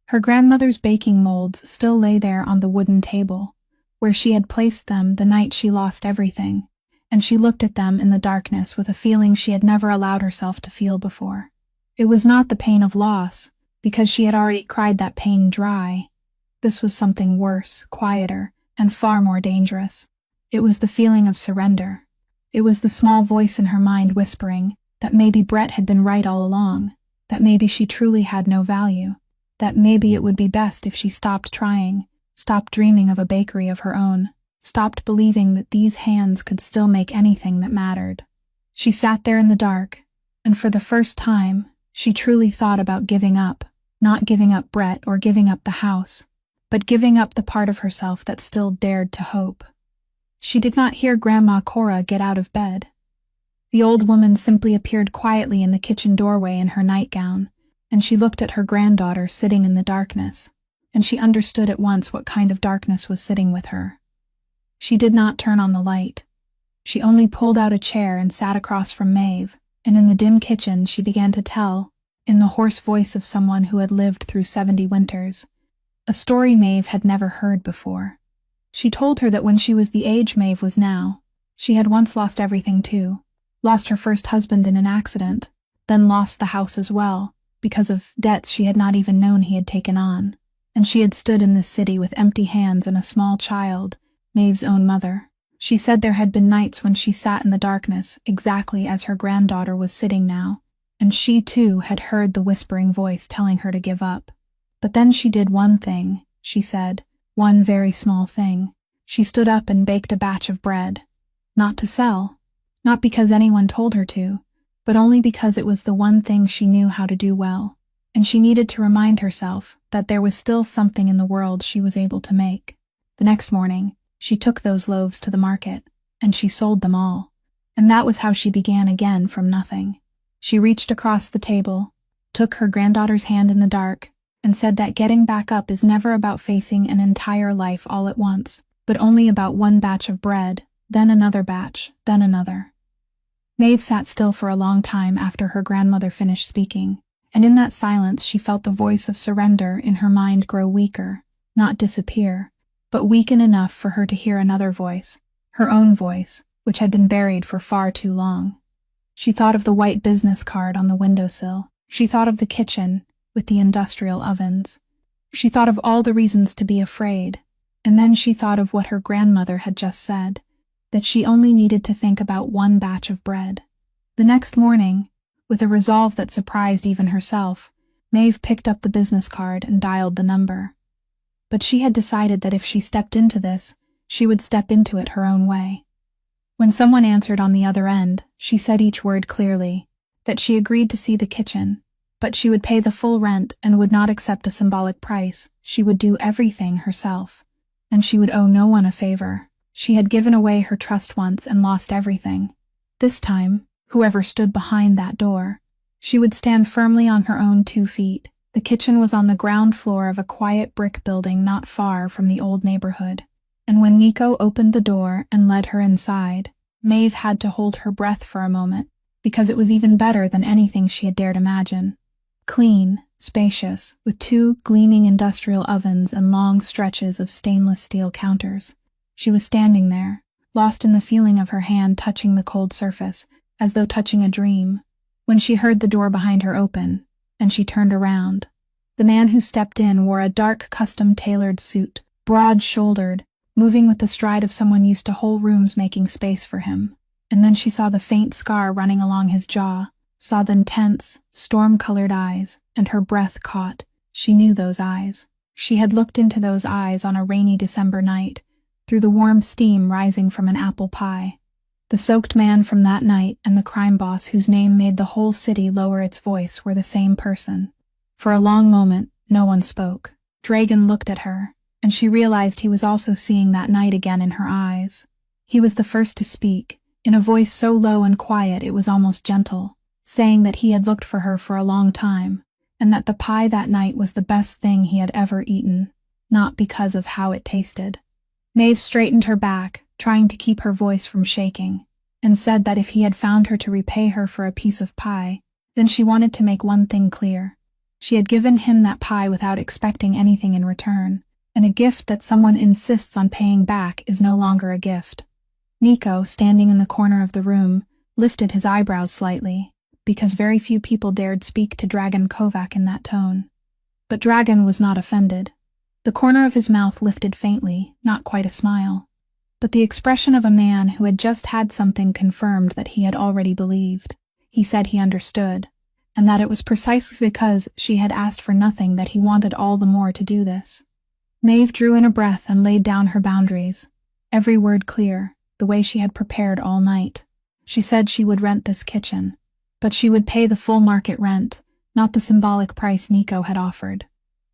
Her grandmother's baking molds still lay there on the wooden table, where she had placed them the night she lost everything, and she looked at them in the darkness with a feeling she had never allowed herself to feel before. It was not the pain of loss, because she had already cried that pain dry. This was something worse, quieter, and far more dangerous. It was the feeling of surrender. It was the small voice in her mind whispering that maybe Brett had been right all along, that maybe she truly had no value, that maybe it would be best if she stopped trying, stopped dreaming of a bakery of her own, stopped believing that these hands could still make anything that mattered. She sat there in the dark, and for the first time, she truly thought about giving up, not giving up Brett or giving up the house, but giving up the part of herself that still dared to hope. She did not hear Grandma Cora get out of bed. The old woman simply appeared quietly in the kitchen doorway in her nightgown, and she looked at her granddaughter sitting in the darkness, and she understood at once what kind of darkness was sitting with her. She did not turn on the light. She only pulled out a chair and sat across from Maeve, and in the dim kitchen she began to tell, in the hoarse voice of someone who had lived through 70 winters, a story Maeve had never heard before. She told her that when she was the age Maeve was now, she had once lost everything too, lost her first husband in an accident, then lost the house as well, because of debts she had not even known he had taken on, and she had stood in this city with empty hands and a small child, Maeve's own mother. She said there had been nights when she sat in the darkness exactly as her granddaughter was sitting now, and she too had heard the whispering voice telling her to give up. But then she did one thing, she said, one very small thing. She stood up and baked a batch of bread. Not to sell, not because anyone told her to, but only because it was the one thing she knew how to do well, and she needed to remind herself that there was still something in the world she was able to make. The next morning, she took those loaves to the market, and she sold them all. And that was how she began again from nothing. She reached across the table, took her granddaughter's hand in the dark, and said that getting back up is never about facing an entire life all at once, but only about one batch of bread, then another batch, then another. Maeve sat still for a long time after her grandmother finished speaking, and in that silence she felt the voice of surrender in her mind grow weaker, not disappear, but weaken enough for her to hear another voice, her own voice, which had been buried for far too long. She thought of the white business card on the windowsill. She thought of the kitchen, with the industrial ovens. She thought of all the reasons to be afraid, and then she thought of what her grandmother had just said, that she only needed to think about one batch of bread. The next morning, with a resolve that surprised even herself, Maeve picked up the business card and dialed the number. But she had decided that if she stepped into this, she would step into it her own way. When someone answered on the other end, she said each word clearly, that she agreed to see the kitchen, but she would pay the full rent and would not accept a symbolic price. She would do everything herself, and she would owe no one a favor. She had given away her trust once and lost everything. This time, whoever stood behind that door, she would stand firmly on her own 2 feet. The kitchen was on the ground floor of a quiet brick building not far from the old neighborhood, and when Nico opened the door and led her inside, Maeve had to hold her breath for a moment, because it was even better than anything she had dared imagine. Clean, spacious, with 2 gleaming industrial ovens and long stretches of stainless steel counters. She was standing there, lost in the feeling of her hand touching the cold surface, as though touching a dream, when she heard the door behind her open, and she turned around. The man who stepped in wore a dark custom-tailored suit, broad-shouldered, moving with the stride of someone used to whole rooms making space for him. And then she saw the faint scar running along his jaw, saw the intense, storm-colored eyes, and her breath caught. She knew those eyes. She had looked into those eyes on a rainy December night, through the warm steam rising from an apple pie. The soaked man from that night and the crime boss whose name made the whole city lower its voice were the same person. For a long moment, no one spoke. Dragon looked at her, and she realized he was also seeing that night again in her eyes. He was the first to speak, in a voice so low and quiet it was almost gentle, saying that he had looked for her for a long time, and that the pie that night was the best thing he had ever eaten, not because of how it tasted. Maeve straightened her back, trying to keep her voice from shaking, and said that if he had found her to repay her for a piece of pie, then she wanted to make one thing clear. She had given him that pie without expecting anything in return, and a gift that someone insists on paying back is no longer a gift. Nico, standing in the corner of the room, lifted his eyebrows slightly, because very few people dared speak to Dragon Kovac in that tone. But Dragon was not offended. The corner of his mouth lifted faintly, not quite a smile. but the expression of a man who had just had something confirmed that he had already believed. He said he understood, and that it was precisely because she had asked for nothing that he wanted all the more to do this. Maeve drew in a breath and laid down her boundaries, every word clear, the way she had prepared all night. She said she would rent this kitchen, but she would pay the full market rent, not the symbolic price Nico had offered.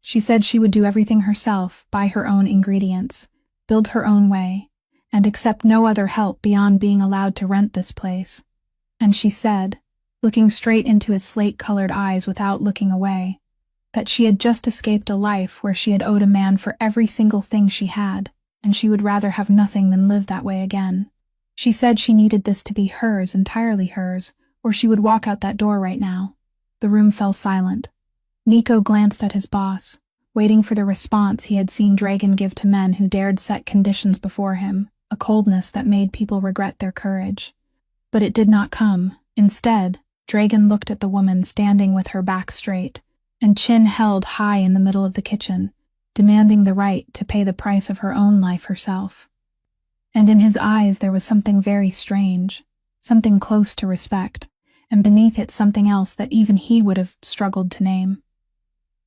She said she would do everything herself, buy her own ingredients, build her own way, and accept no other help beyond being allowed to rent this place. And she said, looking straight into his slate-colored eyes without looking away, that she had just escaped a life where she had owed a man for every single thing she had, and she would rather have nothing than live that way again. She said she needed this to be hers, entirely hers, or she would walk out that door right now. The room fell silent. Nico glanced at his boss, waiting for the response he had seen Dragon give to men who dared set conditions before him, a coldness that made people regret their courage. But it did not come. Instead, Dragon looked at the woman standing with her back straight, and chin held high in the middle of the kitchen, demanding the right to pay the price of her own life herself. And in his eyes there was something very strange, something close to respect, and beneath it something else that even he would have struggled to name.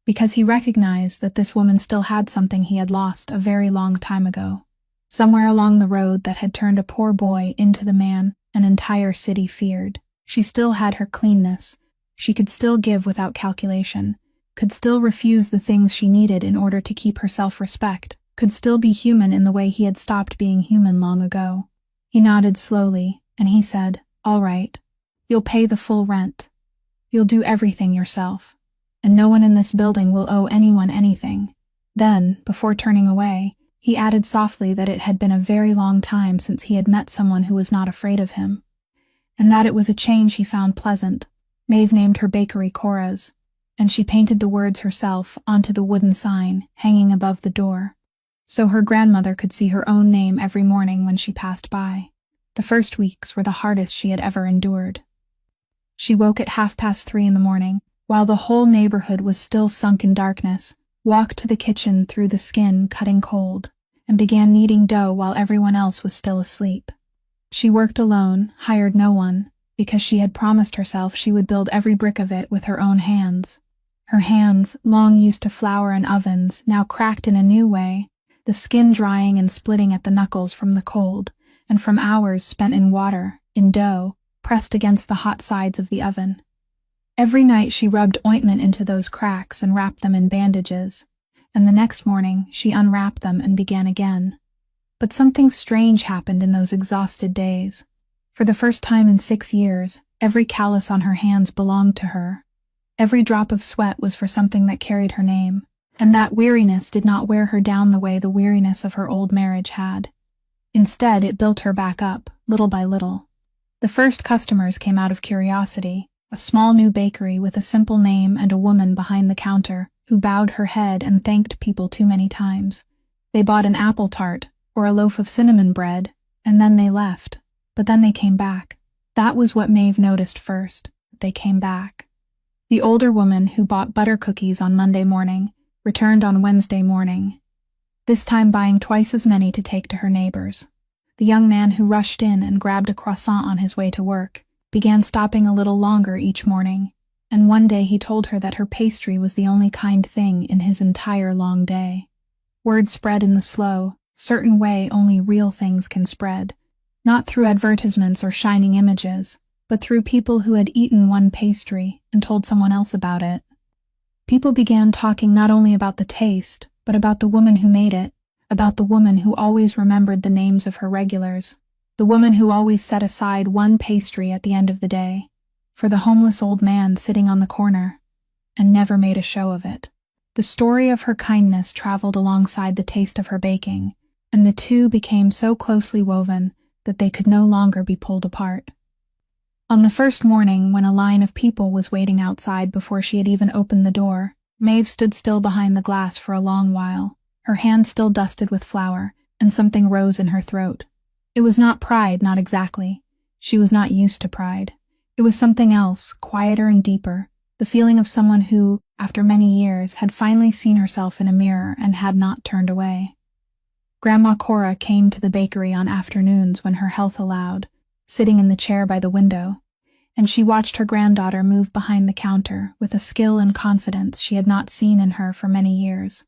Because he recognized that this woman still had something he had lost a very long time ago, somewhere along the road that had turned a poor boy into the man an entire city feared. She still had her cleanness. She could still give without calculation, could still refuse the things she needed in order to keep her self-respect, could still be human in the way he had stopped being human long ago. He nodded slowly, and he said, "All right. You'll pay the full rent. You'll do everything yourself, and no one in this building will owe anyone anything." Then, before turning away, he added softly that it had been a very long time since he had met someone who was not afraid of him, and that it was a change he found pleasant. Maeve named her bakery Cora's, and she painted the words herself onto the wooden sign hanging above the door, so her grandmother could see her own name every morning when she passed by. The first weeks were the hardest she had ever endured. She woke at 3:30 in the morning, while the whole neighborhood was still sunk in darkness, walked to the kitchen through the skin cutting cold, and began kneading dough while everyone else was still asleep. She worked alone, hired no one, because she had promised herself she would build every brick of it with her own hands. Her hands, long used to flour and ovens, now cracked in a new way, the skin drying and splitting at the knuckles from the cold, and from hours spent in water, in dough, pressed against the hot sides of the oven. Every night she rubbed ointment into those cracks and wrapped them in bandages, and the next morning she unwrapped them and began again. But something strange happened in those exhausted days. For the first time in 6 years, every callus on her hands belonged to her. Every drop of sweat was for something that carried her name, and that weariness did not wear her down the way the weariness of her old marriage had. Instead, it built her back up, little by little. The first customers came out of curiosity, a small new bakery with a simple name and a woman behind the counter who bowed her head and thanked people too many times. They bought an apple tart or a loaf of cinnamon bread, and then they left. But then they came back. That was what Maeve noticed first. They came back. The older woman who bought butter cookies on Monday morning returned on Wednesday morning, this time buying twice as many to take to her neighbors. The young man who rushed in and grabbed a croissant on his way to work began stopping a little longer each morning, and one day he told her that her pastry was the only kind thing in his entire long day. Word spread in the slow, certain way only real things can spread, not through advertisements or shining images, but through people who had eaten one pastry and told someone else about it. People began talking not only about the taste, but about the woman who made it, about the woman who always remembered the names of her regulars, the woman who always set aside one pastry at the end of the day, for the homeless old man sitting on the corner, and never made a show of it. The story of her kindness traveled alongside the taste of her baking, and the two became so closely woven that they could no longer be pulled apart. On the first morning, when a line of people was waiting outside before she had even opened the door, Maeve stood still behind the glass for a long while, her hands still dusted with flour, and something rose in her throat. It was not pride, not exactly. She was not used to pride. It was something else, quieter and deeper, the feeling of someone who, after many years, had finally seen herself in a mirror and had not turned away. Grandma Cora came to the bakery on afternoons when her health allowed, sitting in the chair by the window, and she watched her granddaughter move behind the counter with a skill and confidence she had not seen in her for many years.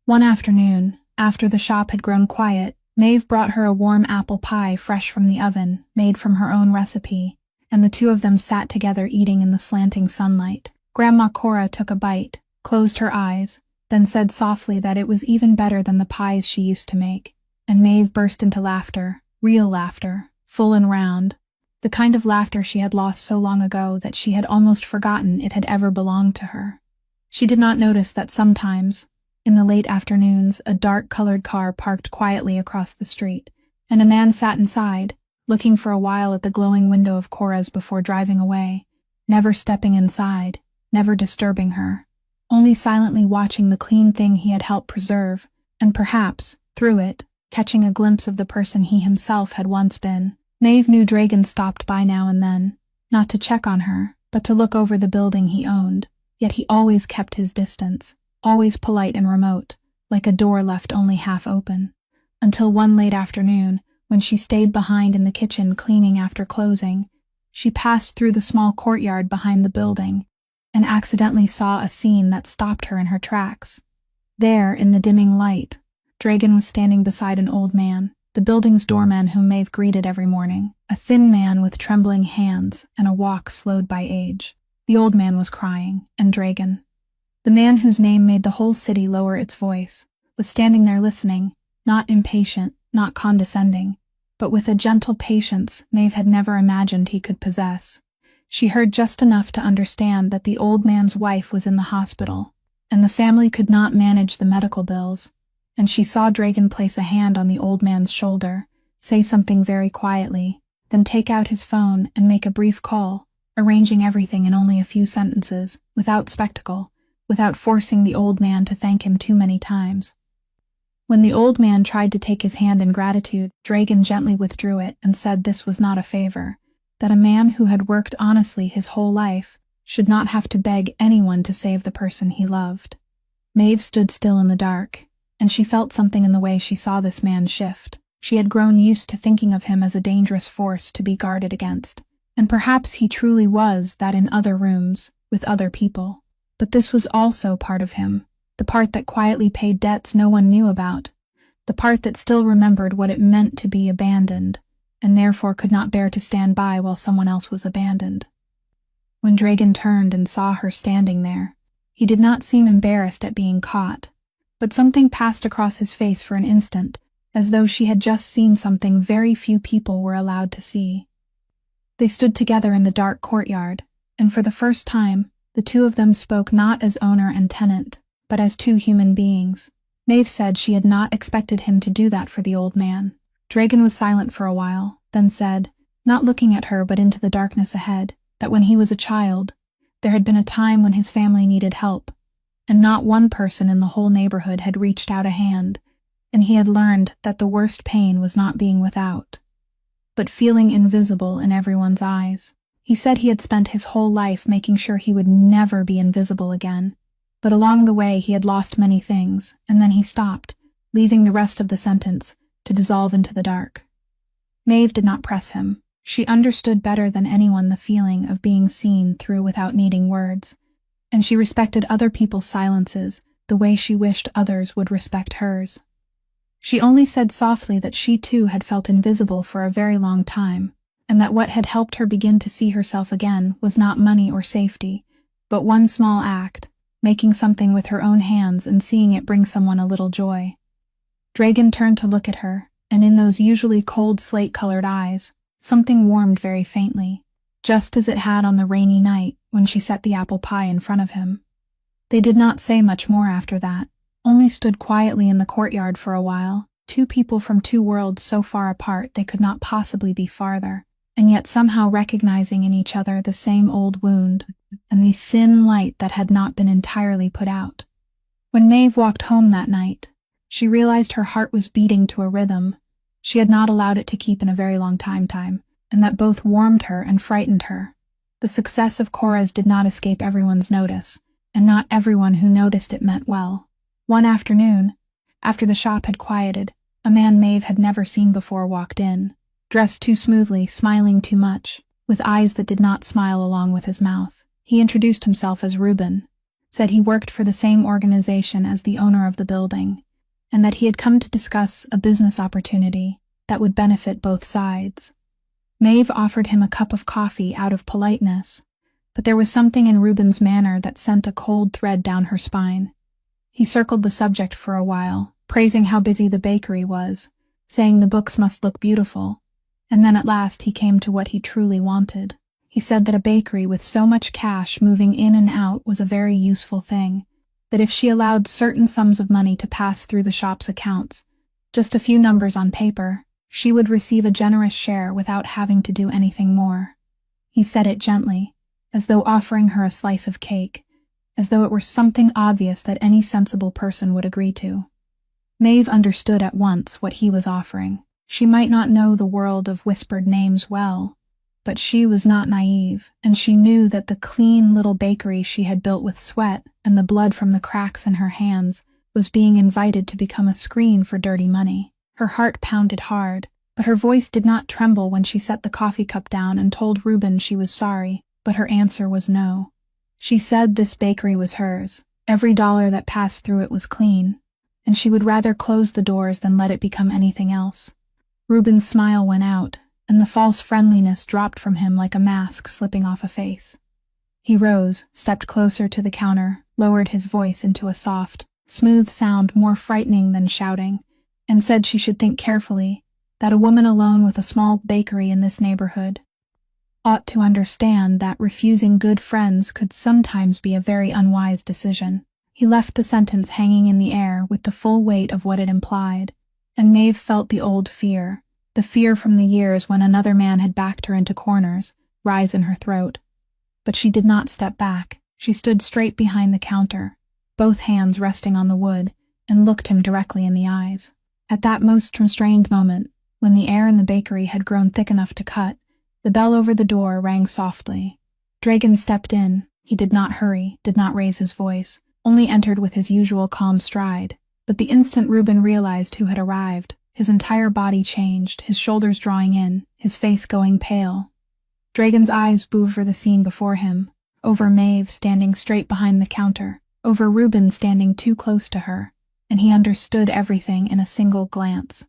One afternoon, after the shop had grown quiet, Maeve brought her a warm apple pie fresh from the oven, made from her own recipe, and the two of them sat together eating in the slanting sunlight. Grandma Cora took a bite, closed her eyes, then said softly that it was even better than the pies she used to make, and Maeve burst into laughter, real laughter, full and round, the kind of laughter she had lost so long ago that she had almost forgotten it had ever belonged to her. She did not notice that sometimes, in the late afternoons, a dark-colored car parked quietly across the street, and a man sat inside, looking for a while at the glowing window of Cora's before driving away, never stepping inside, never disturbing her, only silently watching the clean thing he had helped preserve, and perhaps, through it, catching a glimpse of the person he himself had once been. Maeve knew Dragon stopped by now and then, not to check on her, but to look over the building he owned, yet he always kept his distance, always polite and remote, like a door left only half open, until one late afternoon, when she stayed behind in the kitchen cleaning after closing, she passed through the small courtyard behind the building, and accidentally saw a scene that stopped her in her tracks. There, in the dimming light, Dragon was standing beside an old man, the building's doorman whom Maeve greeted every morning, a thin man with trembling hands and a walk slowed by age. The old man was crying, and Dragon, the man whose name made the whole city lower its voice, was standing there listening, not impatient, not condescending, but with a gentle patience Maeve had never imagined he could possess. She heard just enough to understand that the old man's wife was in the hospital, and the family could not manage the medical bills, and she saw Dragon place a hand on the old man's shoulder, say something very quietly, then take out his phone and make a brief call, arranging everything in only a few sentences, without spectacle, without forcing the old man to thank him too many times. When the old man tried to take his hand in gratitude, Dragon gently withdrew it and said this was not a favor, that a man who had worked honestly his whole life should not have to beg anyone to save the person he loved. Maeve stood still in the dark, and she felt something in the way she saw this man shift. She had grown used to thinking of him as a dangerous force to be guarded against, and perhaps he truly was that in other rooms, with other people. But this was also part of him, the part that quietly paid debts no one knew about, the part that still remembered what it meant to be abandoned, and therefore could not bear to stand by while someone else was abandoned. When Dragon turned and saw her standing there, he did not seem embarrassed at being caught, but something passed across his face for an instant, as though she had just seen something very few people were allowed to see. They stood together in the dark courtyard, and for the first time, the two of them spoke not as owner and tenant, but as two human beings. Maeve said she had not expected him to do that for the old man. Dragon was silent for a while, then said, not looking at her but into the darkness ahead, that when he was a child, there had been a time when his family needed help, and not one person in the whole neighborhood had reached out a hand, and he had learned that the worst pain was not being without, but feeling invisible in everyone's eyes. He said he had spent his whole life making sure he would never be invisible again, but along the way he had lost many things, and then he stopped, leaving the rest of the sentence to dissolve into the dark. Maeve did not press him. She understood better than anyone the feeling of being seen through without needing words, and she respected other people's silences the way she wished others would respect hers. She only said softly that she too had felt invisible for a very long time, and that what had helped her begin to see herself again was not money or safety, but one small act, making something with her own hands and seeing it bring someone a little joy. Dragon turned to look at her, and in those usually cold slate-colored eyes, something warmed very faintly, just as it had on the rainy night when she set the apple pie in front of him. They did not say much more after that, only stood quietly in the courtyard for a while, two people from two worlds so far apart they could not possibly be farther, and yet somehow recognizing in each other the same old wound and the thin light that had not been entirely put out. When Maeve walked home that night, she realized her heart was beating to a rhythm she had not allowed it to keep in a very long time, and that both warmed her and frightened her. The success of Cora's did not escape everyone's notice, and not everyone who noticed it meant well. One afternoon, after the shop had quieted, A man Maeve had never seen before walked in, dressed too smoothly, smiling too much, with eyes that did not smile along with his mouth. He introduced himself as Reuben, said he worked for the same organization as the owner of the building, and that he had come to discuss a business opportunity that would benefit both sides. Maeve offered him a cup of coffee out of politeness, but there was something in Reuben's manner that sent a cold thread down her spine. He circled the subject for a while, praising how busy the bakery was, saying the books must look beautiful, and then at last he came to what he truly wanted. He said that a bakery with so much cash moving in and out was a very useful thing, that if she allowed certain sums of money to pass through the shop's accounts, just a few numbers on paper, she would receive a generous share without having to do anything more. He said it gently, as though offering her a slice of cake, as though it were something obvious that any sensible person would agree to. Maeve understood at once what he was offering. She might not know the world of whispered names well, but she was not naive, and she knew that the clean little bakery she had built with sweat and the blood from the cracks in her hands was being invited to become a screen for dirty money. Her heart pounded hard, but her voice did not tremble when she set the coffee cup down and told Reuben she was sorry, but her answer was no. She said this bakery was hers. Every dollar that passed through it was clean, and she would rather close the doors than let it become anything else. Reuben's smile went out, and the false friendliness dropped from him like a mask slipping off a face. He rose, stepped closer to the counter, lowered his voice into a soft, smooth sound more frightening than shouting, and said she should think carefully, that a woman alone with a small bakery in this neighborhood ought to understand that refusing good friends could sometimes be a very unwise decision. He left the sentence hanging in the air with the full weight of what it implied, and Maeve felt the old fear, the fear from the years when another man had backed her into corners, rise in her throat. But she did not step back. She stood straight behind the counter, both hands resting on the wood, and looked him directly in the eyes. At that most constrained moment, when the air in the bakery had grown thick enough to cut, the bell over the door rang softly. Dragon stepped in. He did not hurry, did not raise his voice, only entered with his usual calm stride. But the instant Reuben realized who had arrived, his entire body changed, his shoulders drawing in, his face going pale. Dragon's eyes moved over the scene before him, over Maeve standing straight behind the counter, over Reuben standing too close to her, and he understood everything in a single glance.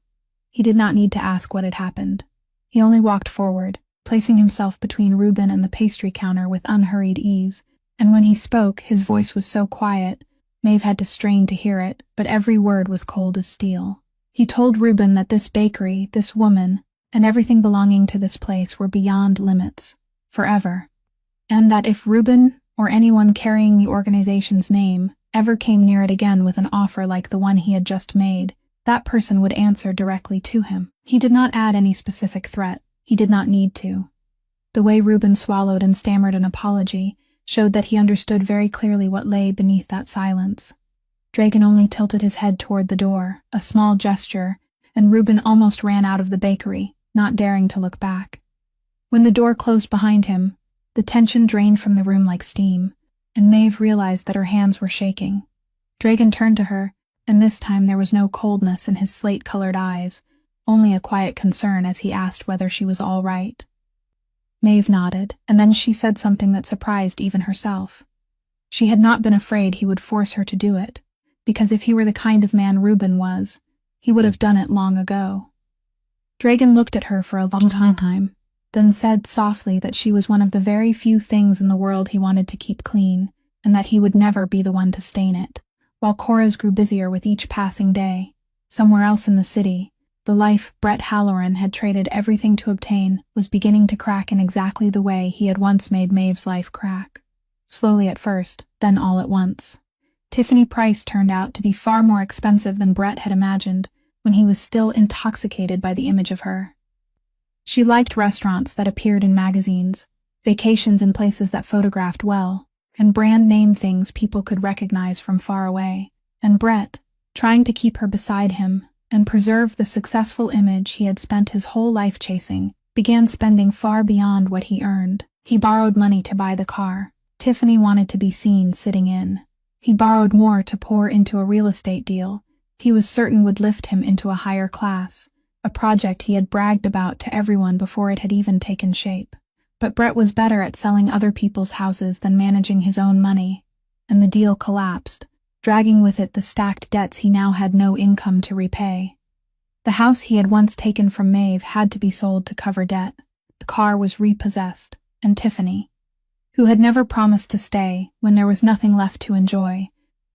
He did not need to ask what had happened. He only walked forward, placing himself between Reuben and the pastry counter with unhurried ease, and when he spoke, his voice was so quiet, Maeve had to strain to hear it, but every word was cold as steel. He told Reuben that this bakery, this woman, and everything belonging to this place were beyond limits, forever, and that if Reuben, or anyone carrying the organization's name, ever came near it again with an offer like the one he had just made, that person would answer directly to him. He did not add any specific threat. He did not need to. The way Reuben swallowed and stammered an apology showed that he understood very clearly what lay beneath that silence. Dragon only tilted his head toward the door, a small gesture, and Reuben almost ran out of the bakery, not daring to look back. When the door closed behind him, the tension drained from the room like steam, and Maeve realized that her hands were shaking. Dragon turned to her, and this time there was no coldness in his slate-colored eyes, only a quiet concern as he asked whether she was all right. Maeve nodded, and then she said something that surprised even herself. She had not been afraid he would force her to do it, because if he were the kind of man Reuben was, he would have done it long ago. Dragon looked at her for a long time, then said softly that she was one of the very few things in the world he wanted to keep clean, and that he would never be the one to stain it. While Cora's grew busier with each passing day, somewhere else in the city, the life Brett Halloran had traded everything to obtain was beginning to crack in exactly the way he had once made Maeve's life crack. Slowly at first, then all at once. Tiffany Price turned out to be far more expensive than Brett had imagined when he was still intoxicated by the image of her. She liked restaurants that appeared in magazines, vacations in places that photographed well, and brand name things people could recognize from far away. And Brett, trying to keep her beside him and preserve the successful image he had spent his whole life chasing, began spending far beyond what he earned. He borrowed money to buy the car Tiffany wanted to be seen sitting in. He borrowed more to pour into a real estate deal, he was certain would lift him into a higher class, a project he had bragged about to everyone before it had even taken shape. But Brett was better at selling other people's houses than managing his own money, and the deal collapsed, dragging with it the stacked debts he now had no income to repay. The house he had once taken from Maeve had to be sold to cover debt, the car was repossessed, and Tiffany, who had never promised to stay when there was nothing left to enjoy,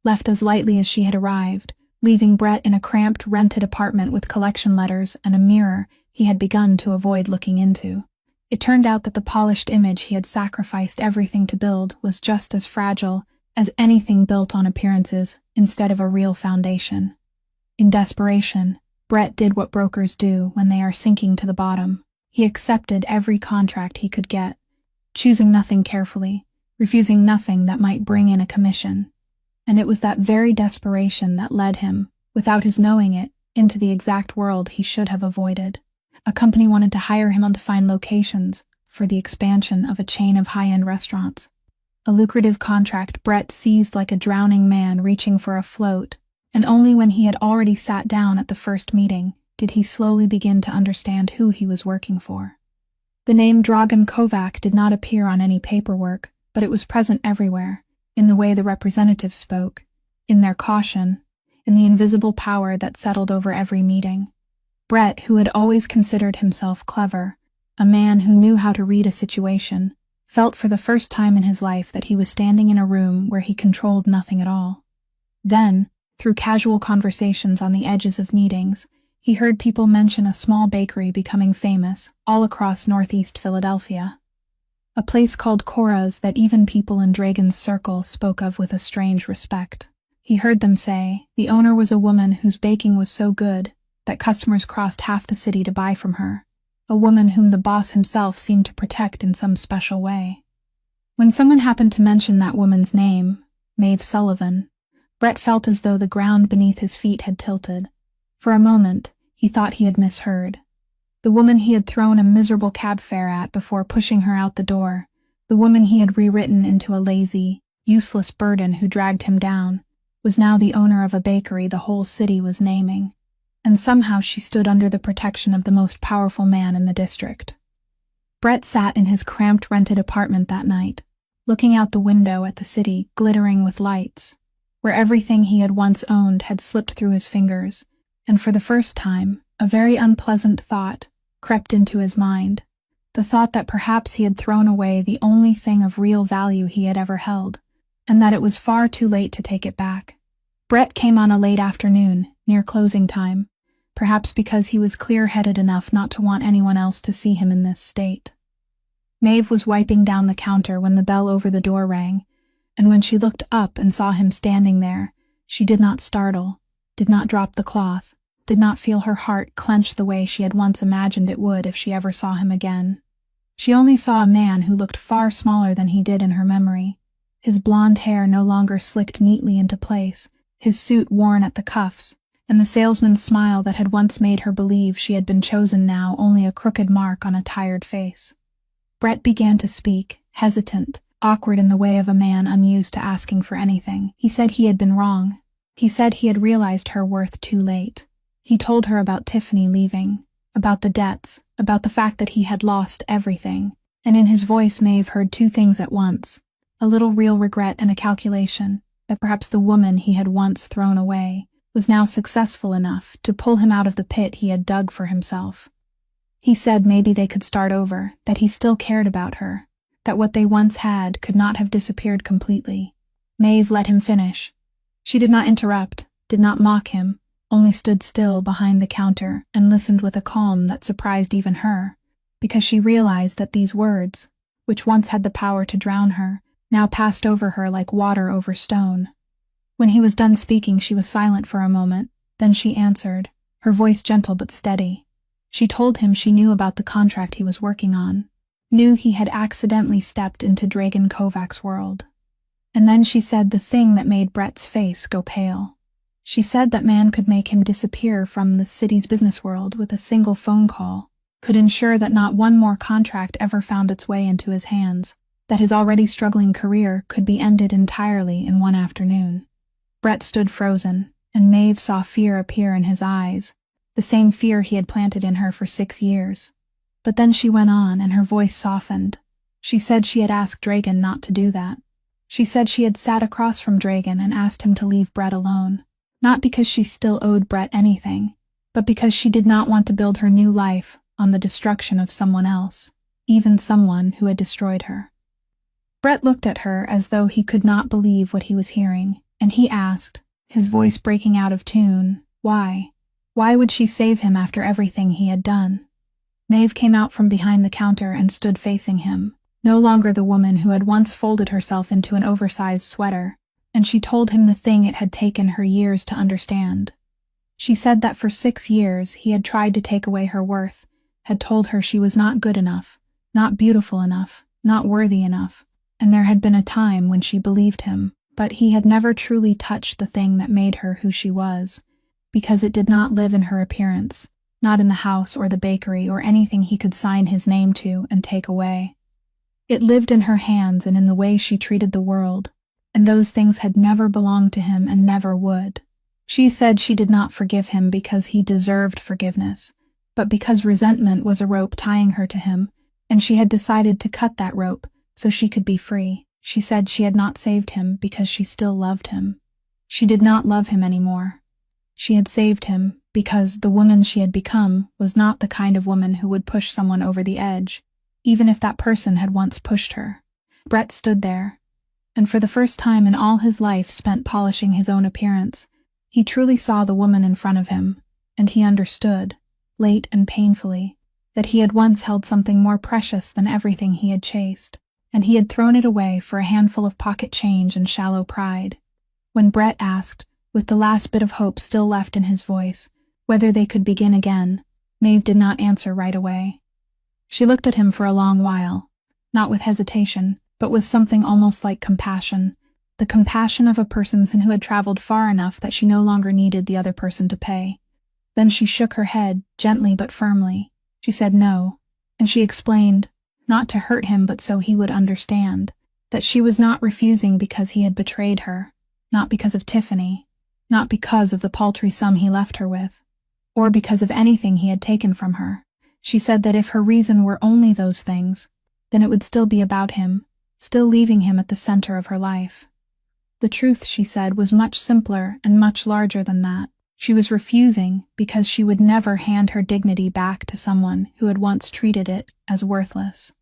left as lightly as she had arrived, leaving Brett in a cramped rented apartment with collection letters and a mirror he had begun to avoid looking into. It turned out that the polished image he had sacrificed everything to build was just as fragile as anything built on appearances instead of a real foundation. In desperation, Brett did what brokers do when they are sinking to the bottom. He accepted every contract he could get, choosing nothing carefully, refusing nothing that might bring in a commission. And it was that very desperation that led him, without his knowing it, into the exact world he should have avoided. A company wanted to hire him on to find locations for the expansion of a chain of high-end restaurants. A lucrative contract Brett seized like a drowning man reaching for a float, and only when he had already sat down at the first meeting did he slowly begin to understand who he was working for. The name Dragan Kovac did not appear on any paperwork, but it was present everywhere, in the way the representatives spoke, in their caution, in the invisible power that settled over every meeting. Brett, who had always considered himself clever, a man who knew how to read a situation, felt for the first time in his life that he was standing in a room where he controlled nothing at all. Then, through casual conversations on the edges of meetings, he heard people mention a small bakery becoming famous all across northeast Philadelphia. A place called Cora's that even people in Dragan's circle spoke of with a strange respect. He heard them say the owner was a woman whose baking was so good that customers crossed half the city to buy from her, a woman whom the boss himself seemed to protect in some special way. When someone happened to mention that woman's name, Maeve Sullivan, Brett felt as though the ground beneath his feet had tilted. For a moment, he thought he had misheard. The woman he had thrown a miserable cab fare at before pushing her out the door, the woman he had rewritten into a lazy, useless burden who dragged him down, was now the owner of a bakery the whole city was naming. And somehow she stood under the protection of the most powerful man in the district. Brett sat in his cramped rented apartment that night, looking out the window at the city glittering with lights, where everything he had once owned had slipped through his fingers, and for the first time, a very unpleasant thought crept into his mind, the thought that perhaps he had thrown away the only thing of real value he had ever held, and that it was far too late to take it back. Brett came on a late afternoon, near closing time, perhaps because he was clear-headed enough not to want anyone else to see him in this state. Maeve was wiping down the counter when the bell over the door rang, and when she looked up and saw him standing there, she did not startle, did not drop the cloth, did not feel her heart clench the way she had once imagined it would if she ever saw him again. She only saw a man who looked far smaller than he did in her memory, his blonde hair no longer slicked neatly into place, his suit worn at the cuffs, and the salesman's smile that had once made her believe she had been chosen now only a crooked mark on a tired face. Brett began to speak, hesitant, awkward in the way of a man unused to asking for anything. He said he had been wrong. He said he had realized her worth too late. He told her about Tiffany leaving, about the debts, about the fact that he had lost everything, and in his voice Maeve heard two things at once, a little real regret and a calculation that perhaps the woman he had once thrown away was now successful enough to pull him out of the pit he had dug for himself. He said maybe they could start over, that he still cared about her, that what they once had could not have disappeared completely. Maeve let him finish. She did not interrupt, did not mock him, only stood still behind the counter and listened with a calm that surprised even her, because she realized that these words, which once had the power to drown her, now passed over her like water over stone. When he was done speaking, she was silent for a moment, then she answered, her voice gentle but steady. She told him she knew about the contract he was working on, knew he had accidentally stepped into Dragan Kovac's world. And then she said the thing that made Brett's face go pale. She said that man could make him disappear from the city's business world with a single phone call, could ensure that not one more contract ever found its way into his hands, that his already struggling career could be ended entirely in one afternoon. Brett stood frozen, and Maeve saw fear appear in his eyes, the same fear he had planted in her for 6 years. But then she went on, and her voice softened. She said she had asked Dragon not to do that. She said she had sat across from Dragon and asked him to leave Brett alone, not because she still owed Brett anything, but because she did not want to build her new life on the destruction of someone else, even someone who had destroyed her. Brett looked at her as though he could not believe what he was hearing, and he asked, his voice breaking out of tune, why? Why would she save him after everything he had done? Maeve came out from behind the counter and stood facing him, no longer the woman who had once folded herself into an oversized sweater, and she told him the thing it had taken her years to understand. She said that for 6 years he had tried to take away her worth, had told her she was not good enough, not beautiful enough, not worthy enough, and there had been a time when she believed him, but he had never truly touched the thing that made her who she was, because it did not live in her appearance, not in the house or the bakery or anything he could sign his name to and take away. It lived in her hands and in the way she treated the world, and those things had never belonged to him and never would. She said she did not forgive him because he deserved forgiveness, but because resentment was a rope tying her to him, and she had decided to cut that rope so she could be free. She said she had not saved him because she still loved him. She did not love him anymore. She had saved him because the woman she had become was not the kind of woman who would push someone over the edge, even if that person had once pushed her. Brett stood there, and for the first time in all his life spent polishing his own appearance, he truly saw the woman in front of him, and he understood, late and painfully, that he had once held something more precious than everything he had chased, and he had thrown it away for a handful of pocket change and shallow pride. When Brett asked, with the last bit of hope still left in his voice, whether they could begin again, Maeve did not answer right away. She looked at him for a long while, not with hesitation, but with something almost like compassion, the compassion of a person who had traveled far enough that she no longer needed the other person to pay. Then she shook her head, gently but firmly. She said no, and she explained, not to hurt him but so he would understand, that she was not refusing because he had betrayed her, not because of Tiffany, not because of the paltry sum he left her with, or because of anything he had taken from her. She said that if her reason were only those things, then it would still be about him, still leaving him at the center of her life. The truth, she said, was much simpler and much larger than that. She was refusing because she would never hand her dignity back to someone who had once treated it as worthless.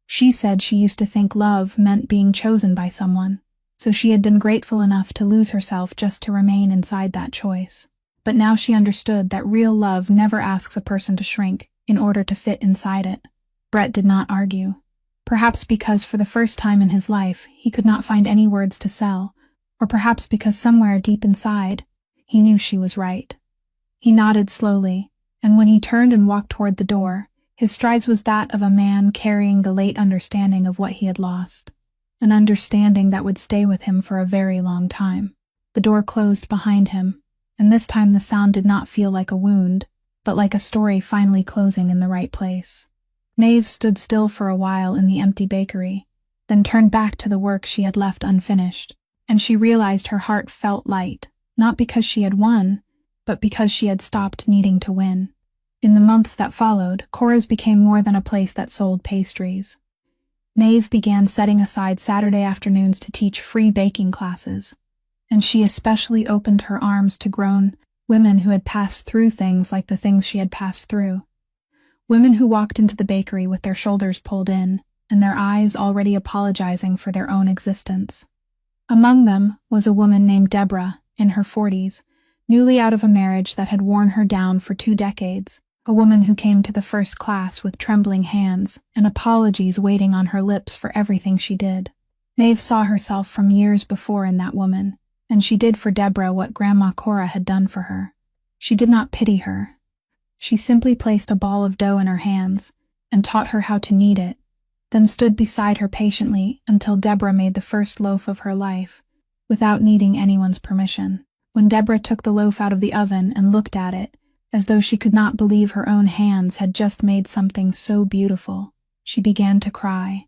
She said she used to think love meant being chosen by someone, so she had been grateful enough to lose herself just to remain inside that choice. But now she understood that real love never asks a person to shrink in order to fit inside it. Brett did not argue. Perhaps because for the first time in his life he could not find any words to sell, or perhaps because somewhere deep inside he knew she was right. He nodded slowly, and when he turned and walked toward the door, his strides was that of a man carrying the late understanding of what he had lost, an understanding that would stay with him for a very long time. The door closed behind him, and this time the sound did not feel like a wound, but like a story finally closing in the right place. Maeve stood still for a while in the empty bakery, then turned back to the work she had left unfinished, and she realized her heart felt light, not because she had won, but because she had stopped needing to win. In the months that followed, Cora's became more than a place that sold pastries. Maeve began setting aside Saturday afternoons to teach free baking classes, and she especially opened her arms to grown women who had passed through things like the things she had passed through. Women who walked into the bakery with their shoulders pulled in, and their eyes already apologizing for their own existence. Among them was a woman named Deborah, in her 40s, newly out of a marriage that had worn her down for 2 decades, a woman who came to the first class with trembling hands and apologies waiting on her lips for everything she did. Maeve saw herself from years before in that woman, and she did for Deborah what Grandma Cora had done for her. She did not pity her. She simply placed a ball of dough in her hands and taught her how to knead it, then stood beside her patiently until Deborah made the first loaf of her life, without needing anyone's permission. When Deborah took the loaf out of the oven and looked at it, as though she could not believe her own hands had just made something so beautiful, she began to cry,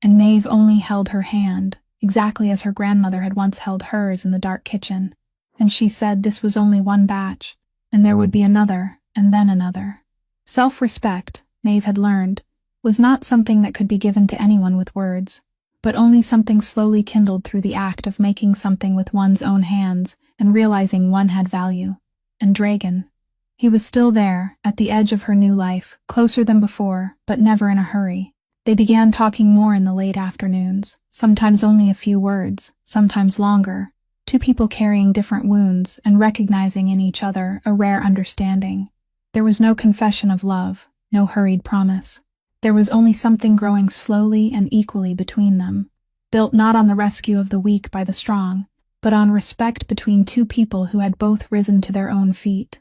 and Maeve only held her hand, exactly as her grandmother had once held hers in the dark kitchen. and she said this was only one batch, and there would be another, and then another. Self-respect, Maeve had learned, was not something that could be given to anyone with words, but only something slowly kindled through the act of making something with one's own hands and realizing one had value. And Dragon. He was still there, at the edge of her new life, closer than before, but never in a hurry. They began talking more in the late afternoons, sometimes only a few words, sometimes longer, two people carrying different wounds and recognizing in each other a rare understanding. There was no confession of love, no hurried promise. There was only something growing slowly and equally between them, built not on the rescue of the weak by the strong, but on respect between two people who had both risen to their own feet.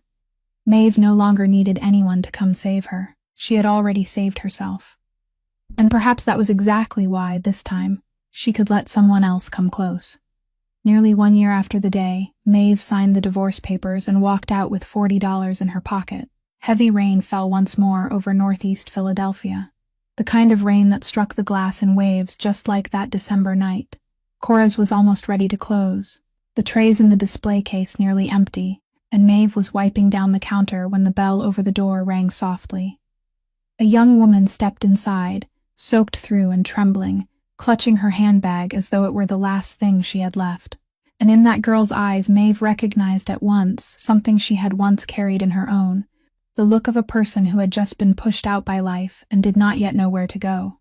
Maeve no longer needed anyone to come save her. She had already saved herself. And perhaps that was exactly why, this time, she could let someone else come close. Nearly 1 year after the day, Maeve signed the divorce papers and walked out with $40 in her pocket. Heavy rain fell once more over northeast Philadelphia. The kind of rain that struck the glass in waves just like that December night. Cora's was almost ready to close, the trays in the display case nearly empty, and Maeve was wiping down the counter when the bell over the door rang softly. A young woman stepped inside, soaked through and trembling, clutching her handbag as though it were the last thing she had left. And in that girl's eyes Maeve recognized at once something she had once carried in her own, the look of a person who had just been pushed out by life and did not yet know where to go.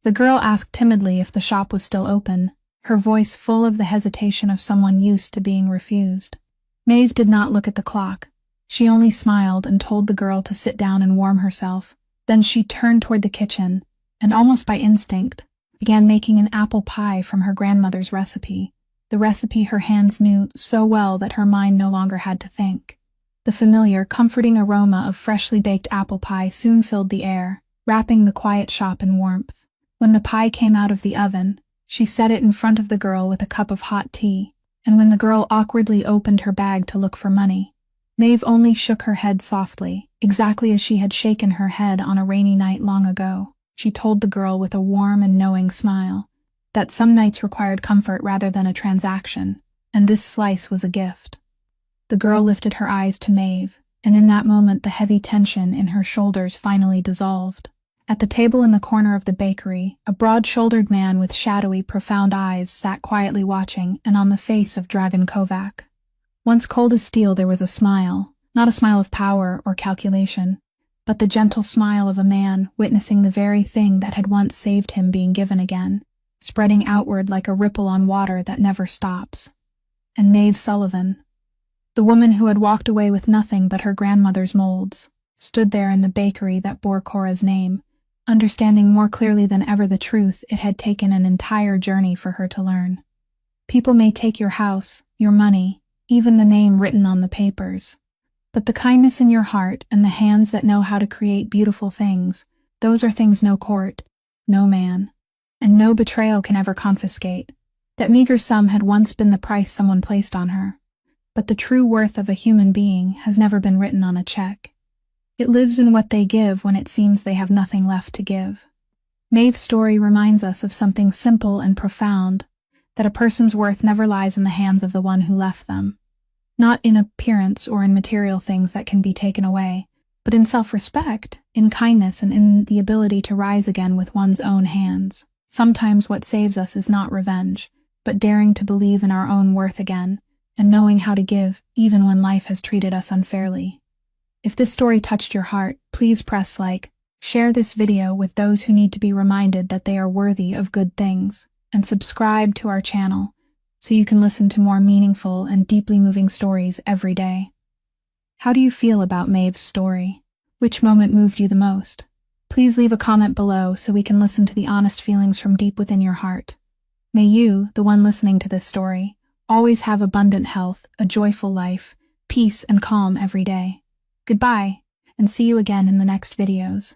The girl asked timidly if the shop was still open, her voice full of the hesitation of someone used to being refused. Maeve did not look at the clock. She only smiled and told the girl to sit down and warm herself. Then she turned toward the kitchen, and almost by instinct, began making an apple pie from her grandmother's recipe, the recipe her hands knew so well that her mind no longer had to think. The familiar, comforting aroma of freshly baked apple pie soon filled the air, wrapping the quiet shop in warmth. When the pie came out of the oven, she set it in front of the girl with a cup of hot tea, and when the girl awkwardly opened her bag to look for money, Maeve only shook her head softly, exactly as she had shaken her head on a rainy night long ago. She told the girl with a warm and knowing smile that some nights required comfort rather than a transaction, and this slice was a gift. The girl lifted her eyes to Maeve, and in that moment the heavy tension in her shoulders finally dissolved. At the table in the corner of the bakery, a broad-shouldered man with shadowy, profound eyes sat quietly watching, and on the face of Dragan Kovac. Once cold as steel there was a smile, not a smile of power or calculation, but the gentle smile of a man witnessing the very thing that had once saved him being given again, spreading outward like a ripple on water that never stops. And Maeve Sullivan, the woman who had walked away with nothing but her grandmother's molds, stood there in the bakery that bore Cora's name, understanding more clearly than ever the truth it had taken an entire journey for her to learn. People may take your house, your money, even the name written on the papers, but the kindness in your heart and the hands that know how to create beautiful things, those are things no court, no man, and no betrayal can ever confiscate. That meager sum had once been the price someone placed on her, but the true worth of a human being has never been written on a check. It lives in what they give when it seems they have nothing left to give. Maeve's story reminds us of something simple and profound, that a person's worth never lies in the hands of the one who left them. Not in appearance or in material things that can be taken away, but in self-respect, in kindness, and in the ability to rise again with one's own hands. Sometimes what saves us is not revenge, but daring to believe in our own worth again, and knowing how to give even when life has treated us unfairly. If this story touched your heart, please press like, share this video with those who need to be reminded that they are worthy of good things, and subscribe to our channel so you can listen to more meaningful and deeply moving stories every day. How do you feel about Maeve's story? Which moment moved you the most? Please leave a comment below so we can listen to the honest feelings from deep within your heart. May you, the one listening to this story, always have abundant health, a joyful life, peace and calm every day. Goodbye, and see you again in the next videos.